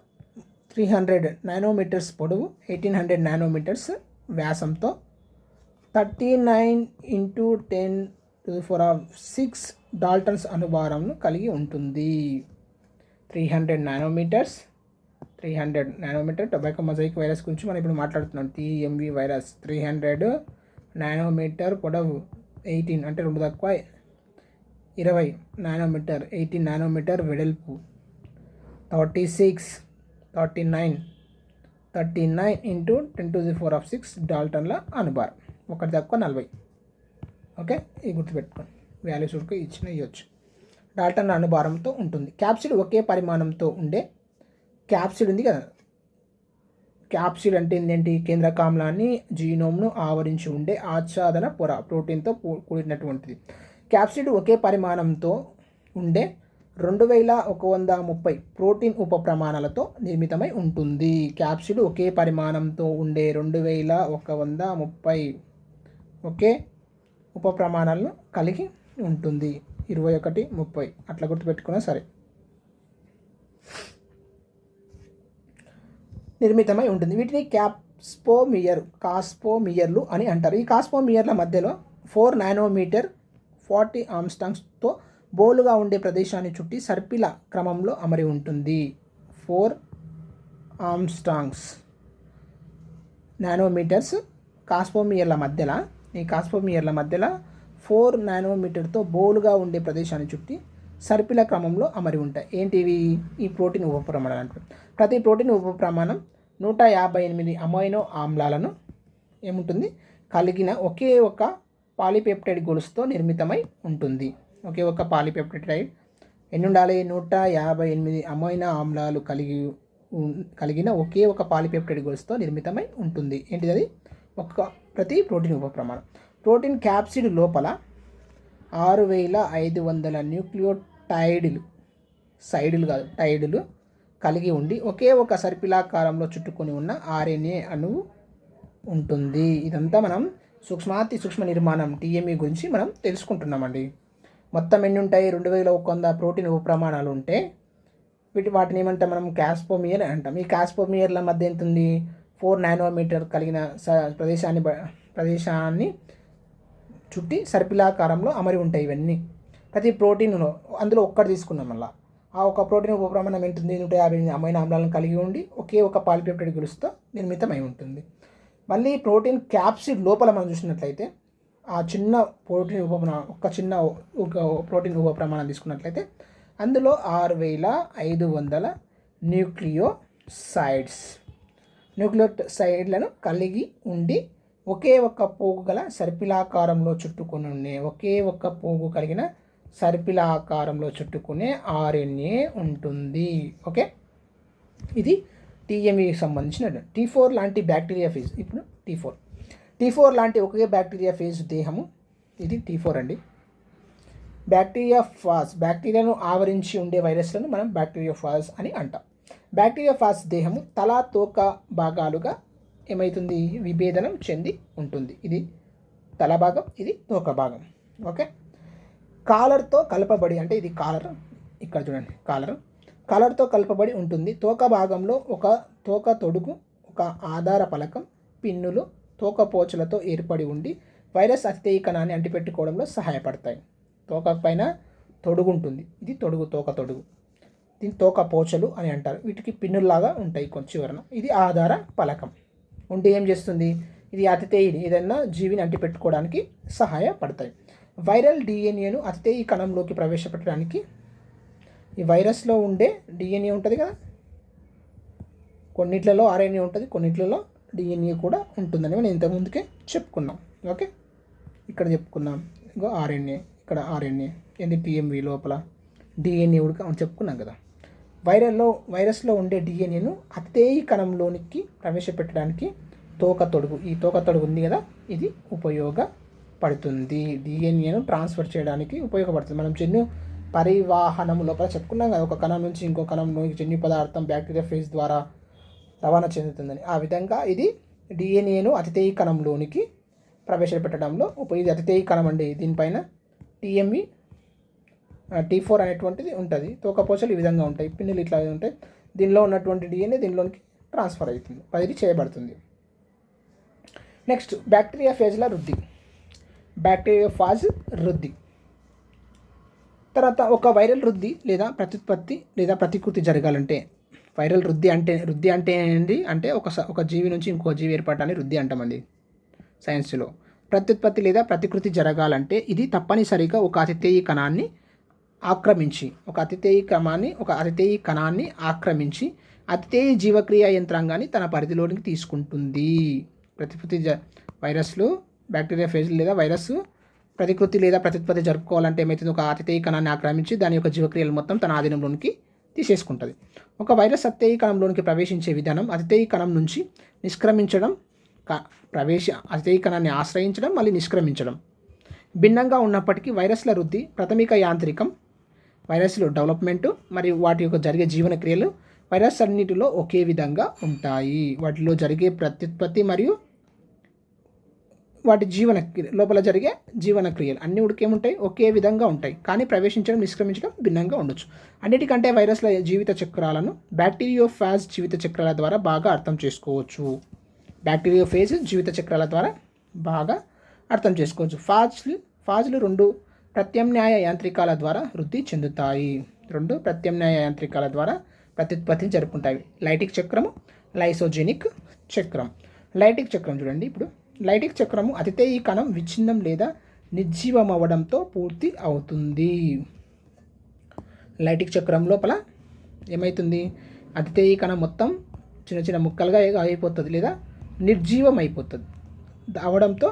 300 నానోమీటర్స్ పొడవు, 1800 నానోమీటర్స్ వ్యాసంతో 39 × 10⁶ డాల్టన్స్ అణుభారంను కలిగి ఉంటుంది. 300 నానోమీటర్ టొబాకో మొజాయిక్ వైరస్ గురించి మనం ఇప్పుడు మాట్లాడుతున్నాం. TMV వైరస్ 300 నానోమీటర్ పొడవు, 18 అంటే 2 తక్కువ 20 నానోమీటర్, 18 నానోమీటర్ వెడల్పు, 39 × 10⁶ డాల్టన్ల అణుభారం, 1 తక్కువ 40. ఓకే, ఇది గుర్తుపెట్టుకోండి. వాల్యూస్ ఇవ్వచ్చు. డాల్టన్ అణుభారంతో ఉంటుంది. క్యాప్సిడ్ ఒకే పరిమాణంతో ఉండే క్యాప్సిడ్ ఉంది కదా, క్యాప్సిడ్ అంటే ఏంటి? కేంద్రకామ్లాన్ని జీనోమ్ను ఆవరించి ఉండే ఆచ్ఛాదన పొర, ప్రోటీన్తో కూడినటువంటిది. క్యాప్సిడ్ ఒకే పరిమాణంతో ఉండే 2130 ప్రోటీన్ ఉప ప్రమాణాలతో నిర్మితమై ఉంటుంది. క్యాప్సిడ్ ఒకే పరిమాణంతో ఉండే 2130 ఒకే ఉప ప్రమాణాలను కలిగి ఉంటుంది. 21, 30 అట్లా గుర్తుపెట్టుకున్నా సరే. నిర్మితమై ఉంటుంది. వీటిని కాస్పోమియర్లు అని అంటారు. ఈ కాస్పోమియర్ల మధ్యలో 4 నానోమీటర్ 40 ఆమ్స్ట్రాంగ్స్తో బోలుగా ఉండే ప్రదేశాన్ని చుట్టి సర్పిల క్రమంలో అమరి ఉంటుంది. 4 ఆమ్స్ట్రాంగ్స్ నానోమీటర్స్ ఈ కాస్పోమియర్ల మధ్యలో 4 నానోమీటర్తో బోలుగా ఉండే ప్రదేశాన్ని చుట్టి సర్పిల క్రమంలో అమరి ఉంటాయి. ఏంటివి? ఈ ప్రోటీన్ ఉప ప్రమాణాలు అంటారు. ప్రతి ప్రోటీన్ ఉప ప్రమాణం 158 అమైనో ఆమ్లాలను ఏముంటుంది కలిగిన ఒకే ఒక పాలీపెప్టైడ్ గొలుసుతో నిర్మితమై ఉంటుంది. ఒకే ఒక పాలీపెప్టైడ్ ఎన్ని ఉండాలి? 158 అమైనో ఆమ్లాలు కలిగిన ఒకే ఒక పాలీపెప్టైడ్ గొలుసుతో నిర్మితమై ఉంటుంది. ఏంటిది అది? ప్రతి ప్రోటీన్ ఉప ప్రమాణం. ప్రోటీన్ క్యాప్సిడ్ లోపల 6500 న్యూక్లియోటైడ్లు టైడులు కలిగి ఉండి ఒకే ఒక సర్పిలాకారంలో చుట్టుకొని ఉన్న ఆర్ఎన్ఏ అణువు ఉంటుంది. ఇదంతా మనం సూక్ష్మ నిర్మాణం టీఎంఈ గురించి మనం తెలుసుకుంటున్నామండి. మొత్తం ఎన్ని ఉంటాయి? 2100 ప్రోటీన్ ఉప ప్రమాణాలు ఉంటే వాటిని ఏమంటాం మనం? కాస్పోమియర్ అంటాం. ఈ కాస్పోమియర్ల మధ్య ఎంత ఉంది? 4 నానోమీటర్ కలిగిన ప్రదేశాన్ని చుట్టి సర్పిలాకారంలో అమరి ఉంటాయి. ఇవన్నీ ప్రతి ప్రోటీన్లో అందులో ఒక్కటి తీసుకున్నాం. మళ్ళీ ఆ ఒక ప్రోటీన్ ఉప ప్రమాణం ఏంటుంది? 158 అమైనో ఆమ్లాలను కలిగి ఉండి ఒకే ఒక పాలీపెప్టైడ్ గొలుసుతో నిర్మితమై ఉంటుంది. మళ్ళీ ప్రోటీన్ క్యాప్సిడ్ లోపల మనం చూసినట్లయితే ఆ చిన్న ప్రోటీన్ ఒక ప్రోటీన్ ఉప ప్రమాణం తీసుకున్నట్లయితే అందులో 6500 న్యూక్లియోసైడ్లను కలిగి ఉండి ఒకే ఒక్క పోగు గల సర్పిలాకారంలో చుట్టుకొని ఉండే ఒకే ఒక్క పోగు కలిగిన సర్పిలాకారంలో చుట్టుకునే ఆర్ఎన్ఏ ఉంటుంది. ఓకే, ఇది టీఎంఈకి సంబంధించిన T4 లాంటి బ్యాక్టీరియా ఫేజ్. ఇప్పుడు T4 లాంటి ఒకే బ్యాక్టీరియా ఫేజ్ దేహము. ఇది T4 అండి. బ్యాక్టీరియాను ఆవరించి ఉండే వైరస్లను మనం బ్యాక్టీరియోఫాజ్ అని అంటాం. బ్యాక్టీరియోఫాజ్ దేహము తల తోక భాగాలుగా ఏమవుతుంది? విభేదనం చెంది ఉంటుంది. ఇది తల భాగం, ఇది తోక భాగం. ఓకే, కాలర్తో కలపబడి, అంటే ఇది కాలర్, ఇక్కడ చూడండి కాలర్తో కలపబడి ఉంటుంది. తోక భాగంలో ఒక తోక తొడుగు, ఒక ఆధార పలకం, పిన్నులు, తోక పోచలతో ఏర్పడి ఉండి వైరస్ అతిథేయ కణాన్ని అంటిపెట్టుకోవడంలో సహాయపడతాయి. తోక పైన తొడుగు ఉంటుంది. ఇది తోక తొడుగు. దీన్ని తోక పోచలు అని అంటారు. వీటికి పిన్నుల్లాగా ఉంటాయి చివరన. ఇది ఆధార పలకం ఉండి ఏం చేస్తుంది? ఇది అతిథేయిని ఏదైనా జీవిని అంటిపెట్టుకోవడానికి సహాయపడతాయి. వైరల్ డిఎన్ఏను అతిథేయ కణంలోకి ప్రవేశపెట్టడానికి ఈ వైరస్లో ఉండే డిఎన్ఏ ఉంటుంది కదా, కొన్నిట్లలో ఆర్ఎన్ఏ ఉంటుంది, కొన్నిట్లలో డిఎన్ఏ కూడా ఉంటుందని మనం ఇంతకుముందుకే చెప్పుకున్నాం. ఓకే, ఇక్కడ చెప్పుకున్నాం. ఇంకో ఆర్ఎన్ఏ, ఇక్కడ ఆర్ఎన్ఏ ఏంటి? టీఎంవి లోపల డిఎన్ఏ కూడా చెప్పుకున్నాం కదా. వైరస్లో ఉండే డిఎన్ఏను అతిథేయ కణంలోనికి ప్రవేశపెట్టడానికి తోక తొడుగు, ఈ తోక తొడుగు ఉంది కదా, ఇది ఉపయోగపడుతుంది. డిఎన్ఏను ట్రాన్స్ఫర్ చేయడానికి ఉపయోగపడుతుంది. మనం జన్యు పరివాహనం లోపల చెప్పుకున్నాం కదా, ఒక కణం నుంచి ఇంకో కణంలోకి జన్యు పదార్థం బ్యాక్టీరియా ఫేజ్ ద్వారా రవాణా చెందుతుందని. ఆ విధంగా ఇది డిఎన్ఏను అతిథేయ కణంలోనికి ప్రవేశపెట్టడంలో ఇది అతిథేయ కణం అండి. దీనిపైన టీఎంఈ T4 అనేటువంటిది ఉంటుంది. తోకపోచలు ఈ విధంగా ఉంటాయి, పిన్నులు ఇట్లా ఉంటాయి. దీనిలో ఉన్నటువంటి డిఎన్ఏ దీనిలోనికి ట్రాన్స్ఫర్ అవుతుంది, బదిలీ చేయబడుతుంది. నెక్స్ట్ బ్యాక్టీరియా ఫేజ్ల వృద్ధి. బ్యాక్టీరియోఫాజ్ వృద్ధి తర్వాత ఒక వైరల్ వృద్ధి లేదా ప్రత్యుత్పత్తి లేదా ప్రతికృతి జరగాలంటే, వైరల్ వృద్ధి అంటే ఏంటి అంటే ఒక జీవి నుంచి ఇంకో జీవి ఏర్పడటాన్ని వృద్ధి అంటామండి సైన్స్లో. ప్రత్యుత్పత్తి లేదా ప్రతికృతి జరగాలంటే ఇది తప్పనిసరిగా ఒక అతిథేయ కణాన్ని ఆక్రమించి అతిథేయ జీవక్రియ యంత్రాంగాన్ని తన పరిధిలోనికి తీసుకుంటుంది. వైరస్లు బ్యాక్టీరియా ఫేజ్ లేదా వైరస్ ప్రతికృతి లేదా ప్రత్యుత్పత్తి జరుపుకోవాలంటే ఏమవుతుంది? ఒక అతిథేయ కణాన్ని ఆక్రమించి దాని యొక్క జీవక్రియలు మొత్తం తన ఆధీనంలోనికి తీసేసుకుంటుంది. ఒక వైరస్ అతిథేయ కణంలోనికి ప్రవేశించే విధానం అతిథేయ కణం నుంచి నిష్క్రమించడం, అతిథేయ కణాన్ని ఆశ్రయించడం, మళ్ళీ నిష్క్రమించడం భిన్నంగా ఉన్నప్పటికీ వైరస్ల వృద్ధి, ప్రాథమిక యాంత్రికం, వైరస్లు డెవలప్మెంటు మరియు వాటి యొక్క జరిగే జీవన క్రియలు వైరస్ అన్నిటిలో ఒకే విధంగా ఉంటాయి. వాటిలో జరిగే ప్రత్యుత్పత్తి మరియు వాటి లోపల జరిగే జీవన క్రియలు అన్ని ఏముంటాయి, ఒకే విధంగా ఉంటాయి. కానీ ప్రవేశించడం, నిష్క్రమించడం భిన్నంగా ఉండొచ్చు. అన్నిటికంటే వైరస్ల జీవిత చక్రాలను బ్యాక్టీరియోఫాజ్ జీవిత చక్రాల ద్వారా బాగా అర్థం చేసుకోవచ్చు. బ్యాక్టీరియోఫేజ్ జీవిత చక్రాల ద్వారా బాగా అర్థం చేసుకోవచ్చు. ఫాజ్లు 2 ప్రత్యామ్నాయ యాంత్రికాల ద్వారా వృద్ధి చెందుతాయి. 2 ప్రత్యామ్నాయ యాంత్రికాల ద్వారా ప్రత్యుత్పత్తిని జరుపుకుంటాయి. లైటిక్ చక్రము, లైసోజెనిక్ చక్రం. లైటిక్ చక్రం చూడండి. ఇప్పుడు లైటిక్ చక్రము అతిథేయ కణం విచ్ఛిన్నం లేదా నిర్జీవం అవ్వడంతో పూర్తి అవుతుంది. లైటిక్ చక్రం లోపల ఏమవుతుంది, అతిథేయ కణం మొత్తం చిన్న చిన్న ముక్కలుగా అయిపోతుంది లేదా నిర్జీవం అయిపోతుంది. అవడంతో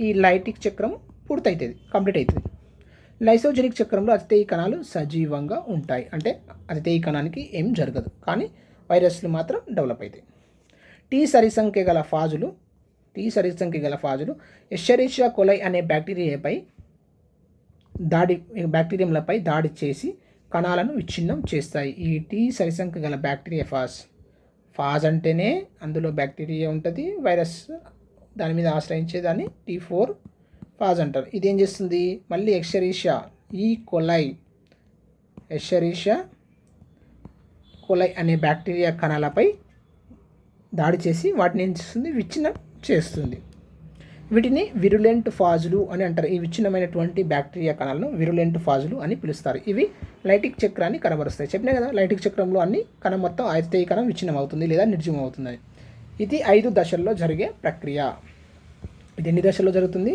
ఈ లైటిక్ చక్రం పూర్తవుతుంది, కంప్లీట్ అవుతుంది. లైసోజెనిక్ చక్రంలో అతిథేయ కణాలు సజీవంగా ఉంటాయి. అంటే అతిథేయ కణానికి ఏం జరగదు, కానీ వైరస్లు మాత్రం డెవలప్ అవుతాయి. టీ సరిసంఖ్య గల ఫాజులు ఎషెరిషియా కోలై అనే బ్యాక్టీరియంలపై దాడి చేసి కణాలను విచ్ఛిన్నం చేస్తాయి. ఈ టీ సరిసంఖ్య గల బ్యాక్టీరియా ఫాజ్ అంటేనే అందులో బ్యాక్టీరియా ఉంటుంది, వైరస్ దాని మీద ఆశ్రయించేదాన్ని T4 ఫాజ్ అంటారు. ఇదేం చేస్తుంది, మళ్ళీ ఎషెరిషియా కోలై అనే బ్యాక్టీరియా కణాలపై దాడి చేసి వాటిని ఏం చేస్తుంది, విచ్ఛిన్నం చేస్తుంది. వీటిని విరులెంట్ ఫాజులు అని అంటారు. ఈ విచ్ఛిన్నమైనటువంటి బ్యాక్టీరియా కణాలను విరులెంట్ ఫాజులు అని పిలుస్తారు. ఇవి లైటిక్ చక్రాన్ని కనబరుస్తాయి. చెప్పినా కదా, లైటిక్ చక్రంలో అన్ని కణం మొత్తం అతిథేయ కణం విచ్ఛిన్నం అవుతుంది లేదా నిర్జీవం అవుతుందని. ఇది 5 దశల్లో జరిగే ప్రక్రియ. ఇది ఎన్ని దశల్లో జరుగుతుంది,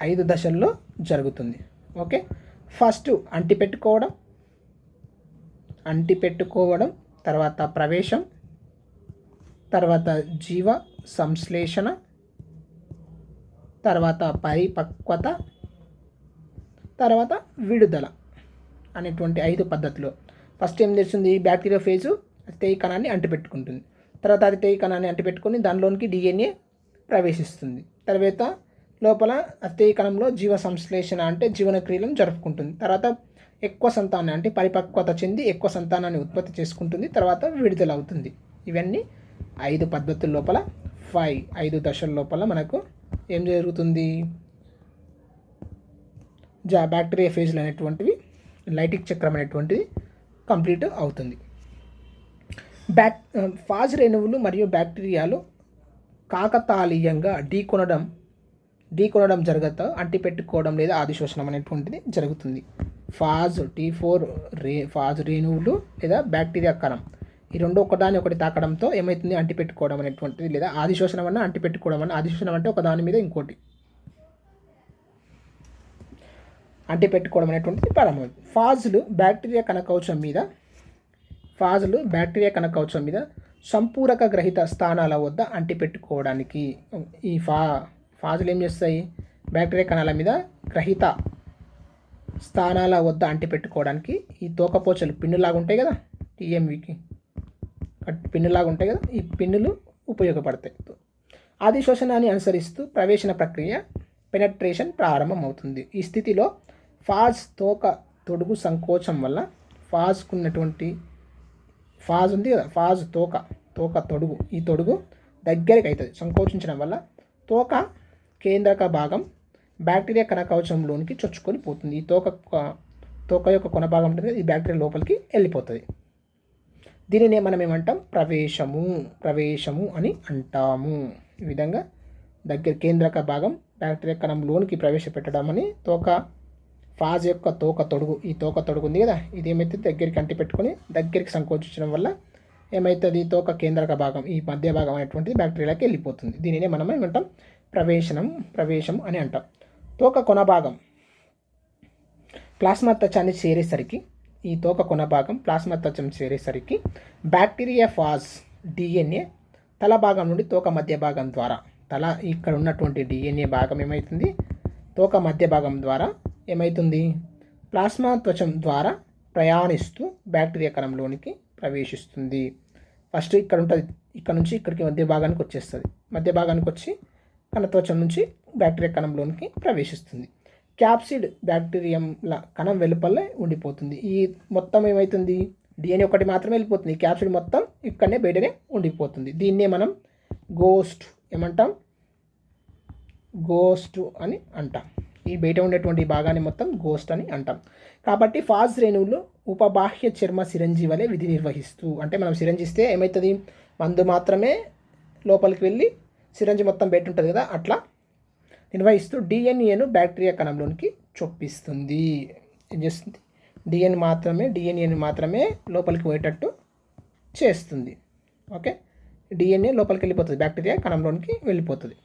5 దశల్లో జరుగుతుంది. ఓకే, ఫస్ట్ అంటిపెట్టుకోవడం, తర్వాత ప్రవేశం, తర్వాత జీవ సంశ్లేషణ, తర్వాత పరిపక్వత, తర్వాత విడుదల అనేటువంటి 5 పద్ధతులు. ఫస్ట్ ఏం చేస్తుంది, బ్యాక్టీరియా ఫేజు అతిథేయ కణాన్ని అంటిపెట్టుకుంటుంది. తర్వాత అతిథేయ కణాన్ని అంటిపెట్టుకొని దానిలోనికి DNA ప్రవేశిస్తుంది. తర్వాత లోపల అతిథేయ కణంలో జీవ సంశ్లేషణ అంటే జీవన క్రియలను జరుపుకుంటుంది. తర్వాత ఎక్కువ సంతానాన్ని అంటే పరిపక్వత చెంది ఎక్కువ సంతానాన్ని ఉత్పత్తి చేసుకుంటుంది. తర్వాత విడుదల అవుతుంది. ఇవన్నీ 5 పద్ధతుల లోపల 5 దశల లోపల మనకు ఏం జరుగుతుంది, బ్యాక్టీరియా ఫేజ్లు అనేటువంటివి, లైటిక్ చక్రం అనేటువంటిది కంప్లీట్ అవుతుంది. ఫాజ్ రేణువులు మరియు బ్యాక్టీరియాలు కాకతాళీయంగా ఢీకొనడం జరగత అంటిపెట్టుకోవడం లేదా ఆదిశోషణం అనేటువంటిది జరుగుతుంది. T4 ఫాజ్ రేణువులు లేదా బ్యాక్టీరియా కణం ఈ 2 ఒకదాని ఒకటి తాకడంతో ఏమవుతుంది, అంటిపెట్టుకోవడం అనేటువంటిది లేదా ఆదిశోషణం అన్న అంటిపెట్టుకోవడం అన్న. ఆదిశోషణం అంటే ఒకదాని మీద ఇంకోటి అంటిపెట్టుకోవడం అనేటువంటిది ప్రారంభమవుతుంది. ఫాజులు బ్యాక్టీరియా కణకవచం మీద సంపూరక గ్రహీత స్థానాల వద్ద అంటిపెట్టుకోవడానికి ఈ ఫాజులు ఏం చేస్తాయి, బ్యాక్టీరియా కణాల మీద గ్రహీత స్థానాల వద్ద అంటిపెట్టుకోవడానికి ఈ తోకపోచలు పిన్నులాగా ఉంటాయి కదా, TMVకి పిన్నులాగా ఉంటాయి కదా, ఈ పిన్నులు ఉపయోగపడతాయి. ఆది శోషణాన్ని అనుసరిస్తూ ప్రవేశన ప్రక్రియ పెనట్రేషన్ ప్రారంభం అవుతుంది. ఈ స్థితిలో ఫాజ్ తోక తొడుగు సంకోచం వల్ల ఫాజ్ ఉంది కదా, ఫాజ్ తోక తొడుగు, ఈ తొడుగు దగ్గరికి అవుతుంది. సంకోచించడం వల్ల తోక కేంద్రక భాగం బ్యాక్టీరియా కణకవచంలోనికి చొచ్చుకొని పోతుంది. ఈ తోక యొక్క కొన భాగం ఉంటుంది, ఈ బ్యాక్టీరియా లోపలికి వెళ్ళిపోతుంది. దీనినే మనం ఏమంటాం, ప్రవేశము అని అంటాము. ఈ విధంగా కేంద్రక భాగం బ్యాక్టీరియా కణంలోనికి ప్రవేశపెట్టడం అని ఫాజ్ యొక్క తోక తొడుగు, ఈ తోక తొడుగు ఉంది కదా, ఇది ఏమైతే దగ్గరికి అంటిపెట్టుకొని దగ్గరికి సంకోచించడం వల్ల ఏమవుతుంది, తోక కేంద్రక భాగం ఈ మధ్య భాగం అనేటువంటిది బ్యాక్టీరియాకి వెళ్ళిపోతుంది. దీనినే మనం ఏమంటాం, ప్రవేశం అని అంటాం. తోక కొన భాగం ప్లాస్మా త్వచాన్ని చేరేసరికి ఈ తోక కొన భాగం ప్లాస్మా త్వచం చేరేసరికి బ్యాక్టీరియా ఫాజ్ DNA తల భాగం నుండి తోక మధ్య భాగం ద్వారా ఇక్కడ ఉన్నటువంటి DNA భాగం ఏమవుతుంది, తోక మధ్య భాగం ద్వారా ఏమవుతుంది, ప్లాస్మా త్వచం ద్వారా ప్రయాణిస్తూ బ్యాక్టీరియా కణంలోనికి ప్రవేశిస్తుంది. ఫస్ట్ ఇక్కడ ఉంటుంది, ఇక్కడ నుంచి ఇక్కడికి మధ్య భాగానికి వచ్చేస్తుంది. మధ్య భాగానికి వచ్చి కణత్వచం నుంచి బ్యాక్టీరియా కణంలోనికి ప్రవేశిస్తుంది. క్యాప్సిడ్ బ్యాక్టీరియంల కణం వెలుపలే ఉండిపోతుంది. ఈ మొత్తం ఏమవుతుంది, డిఎన్ఏ ఒకటి మాత్రమే వెళ్ళిపోతుంది. ఈ క్యాప్సిడ్ మొత్తం ఇక్కడనే బయటనే ఉండిపోతుంది. దీన్నే మనం గోస్ట్ ఏమంటాం, గోస్ట్ అని అంటాం. ఈ బయట ఉండేటువంటి భాగాన్ని మొత్తం గోస్ట్ అని అంటాం. కాబట్టి ఫాజ్ రేణువులు ఉపబాహ్య చర్మ సిరంజి వలె విధి నిర్వహిస్తూ, అంటే మనం సిరంజి ఇస్తే ఏమవుతుంది, మందు మాత్రమే లోపలికి వెళ్ళి సిరంజి మొత్తం బయట ఉంటుంది కదా, అట్లా నిర్వహిస్తూ డిఎన్ఏను బ్యాక్టీరియా కణంలోనికి చొప్పిస్తుంది. ఏం చేస్తుంది, డిఎన్ఏని మాత్రమే లోపలికి పోయేటట్టు చేస్తుంది. ఓకే, డిఎన్ఏ లోపలికి వెళ్ళిపోతుంది, బ్యాక్టీరియా కణంలోనికి వెళ్ళిపోతుంది.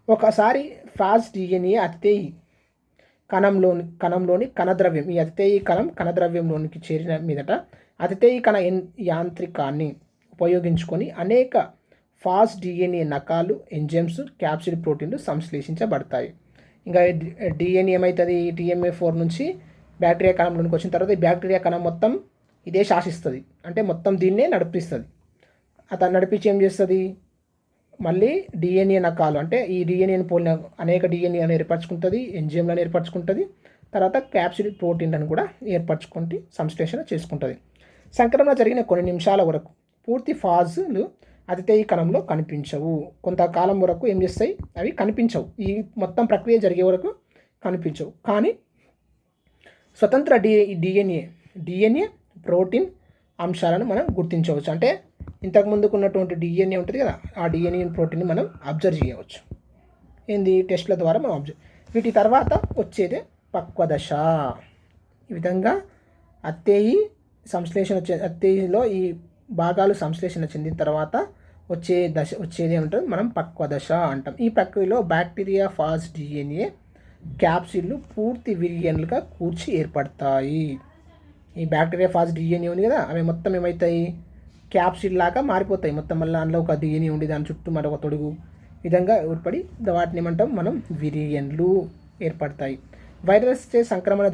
ఒకసారి ఫాజ్ డిఎన్ఏ అతిథేయి కణంలోని కణద్రవ్యం, ఈ అతిథేయి కణద్రవ్యంలోనికి చేరిన మీదట అతిథేయి కణ యాంత్రికాన్ని ఉపయోగించుకొని అనేక ఫాజ్ డిఎన్ఏ నకాలు, ఎంజైమ్స్, క్యాప్సిడ్ ప్రోటీన్లు సంశ్లేషించబడతాయి. ఇంకా డిఎన్ఏ ఏమవుతుంది, TMA4 నుంచి బ్యాక్టీరియా కణంలోనికి వచ్చిన తర్వాత ఈ బ్యాక్టీరియా కణం మొత్తం ఇదే శాసిస్తుంది, అంటే మొత్తం దీన్నే నడిపిస్తుంది. అతను నడిపించి ఏం చేస్తుంది, మళ్ళీ డిఎన్ఏ నకాలు, అంటే ఈ డిఎన్ఏని పోలిన అనేక డిఎన్ఏలను ఏర్పరచుకుంటుంది, ఎంజైమ్లను ఏర్పరచుకుంటుంది, తర్వాత క్యాప్సిడ్ ప్రోటీన్లను కూడా ఏర్పరచుకుంటే సంశ్లేషణ చేసుకుంటుంది. సంక్రమణ జరిగిన కొన్ని నిమిషాల వరకు పూర్తి ఫాజులు అతిథేయి కణంలో కనిపించవు. కొంతకాలం వరకు ఏం చేస్తాయి, అవి కనిపించవు. ఈ మొత్తం ప్రక్రియ జరిగే వరకు కనిపించవు. కానీ స్వతంత్ర డిఎన్ఏ ప్రోటీన్ అంశాలను మనం గుర్తించవచ్చు. అంటే ఇంతకుముందుకు ఉన్నటువంటి డిఎన్ఏ ఉంటుంది కదా, ఆ డిఎన్ఏ ప్రోటీన్ని మనం అబ్జర్వ్ చేయవచ్చు. ఏంది, టెస్ట్ల ద్వారా మనం వీటి తర్వాత వచ్చేదే పక్వ దశ. ఈ విధంగా అత్తేయిలో ఈ భాగాలు సంశ్లేషణ చెందిన తర్వాత వచ్చేది ఏమంటారు, మనం పక్వ దశ అంటాం. ఈ ప్రక్రియలో బ్యాక్టీరియా ఫాజ్ డిఎన్ఏ క్యాప్సిడ్లు పూర్తి విరియన్లుగా కూర్చి ఏర్పడతాయి. ఈ బ్యాక్టీరియా ఫాజ్ డిఎన్ఏ ఉంది కదా, అవి మొత్తం ఏమవుతాయి, క్యాప్సిడ్ లాగా మారిపోతాయి. మొత్తం మళ్ళీ అందులో ఒక డిఎన్ఏ ఉండి దాని చుట్టూ మరొక తొడుగు విధంగా ఏర్పడి వాటిని ఏమంటాం మనం, విరియన్లు ఏర్పడతాయి. వైరస్ చే సంక్రమణ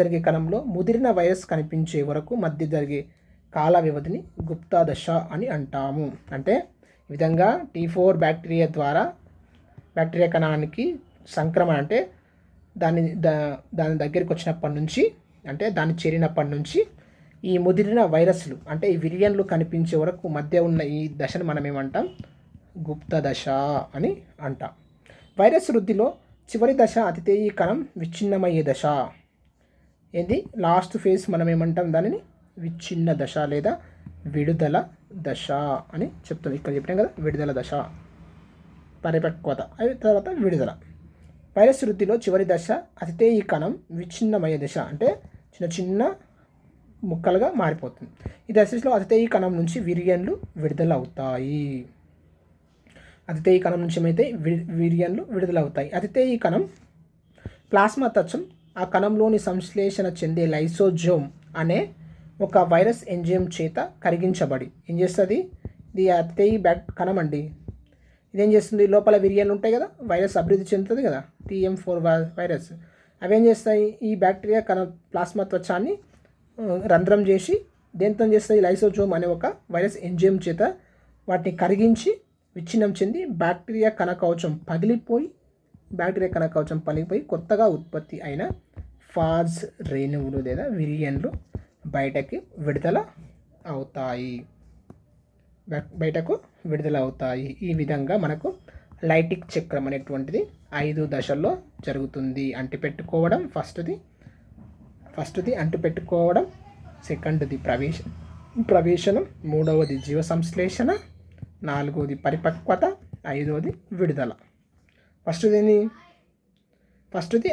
జరిగే కణంలో ముదిరిన వైరస్ కనిపించే వరకు మధ్య జరిగే కాల వ్యవధిని గుప్తా దశ అని అంటాము. అంటే ఈ విధంగా T4 బ్యాక్టీరియా ద్వారా బ్యాక్టీరియా కణానికి సంక్రమణ, అంటే దాని దగ్గరికి వచ్చినప్పటి నుంచి, అంటే దాన్ని చేరినప్పటి నుంచి ఈ ముదిరిన వైరస్లు, అంటే ఈ విరియన్లు కనిపించే వరకు మధ్య ఉన్న ఈ దశను మనం ఏమంటాం, గుప్త దశ అని అంటాం. వైరస్ వృద్ధిలో చివరి దశ అతిథేయి కణం విచ్ఛిన్నమయ్యే దశ. ఏంది, లాస్ట్ ఫేజ్ మనం ఏమంటాం, దానిని విచ్ఛిన్న దశ లేదా విడుదల దశ అని చెప్తుంది. ఇక్కడ చెప్పినాం కదా, విడుదల దశ, పరిపక్వత, అవి తర్వాత విడుదల. వైరస్ వృద్ధిలో చివరి దశ అతిథేయి కణం విచ్ఛిన్నమయ్యే దశ, అంటే చిన్న చిన్న ముక్కలుగా మారిపోతుంది. ఈ దశలో అతిథేయి కణం నుంచి విరియన్లు విడుదల అవుతాయి. అతిథేయి కణం నుంచి ఏమైతే విరియన్లు విడుదలవుతాయి. అతిథేయి కణం ప్లాస్మా త్వచం ఆ కణంలోని సంశ్లేషణ చెందే లైసోజోమ్ అనే ఒక వైరస్ ఎంజైమ్ చేత కరిగించబడి ఏం చేస్తుంది, ఇది అతిథేయి కణం అండి. ఇదేం చేస్తుంది, లోపల విరియన్లు ఉంటాయి కదా, వైరస్ అభివృద్ధి చెందుతుంది కదా, TM4 వైరస్. అవి ఏం చేస్తాయి, ఈ బ్యాక్టీరియా ప్లాస్మా త్వచాన్ని రంధ్రం చేసి దేంతో చేస్తాయి, లైసోజోమ్ అనే ఒక వైరస్ ఎంజైమ్ చేత వాటిని కరిగించి విచ్ఛిన్నం చెంది బ్యాక్టీరియా కణకవచం పగిలిపోయి కొత్తగా ఉత్పత్తి అయిన ఫాజ్ రేణువులు లేదా విరియన్లు బయటకు విడుదల అవుతాయి. ఈ విధంగా మనకు లైటిక్ చక్రం అనేటువంటిది 5 దశల్లో జరుగుతుంది. అంటిపెట్టుకోవడం ఫస్ట్ది అంటిపెట్టుకోవడం, సెకండ్ది ప్రవేశనం, మూడవది జీవ సంశ్లేషణ, నాలుగవది పరిపక్వత, ఐదవది విడుదల. ఫస్ట్ది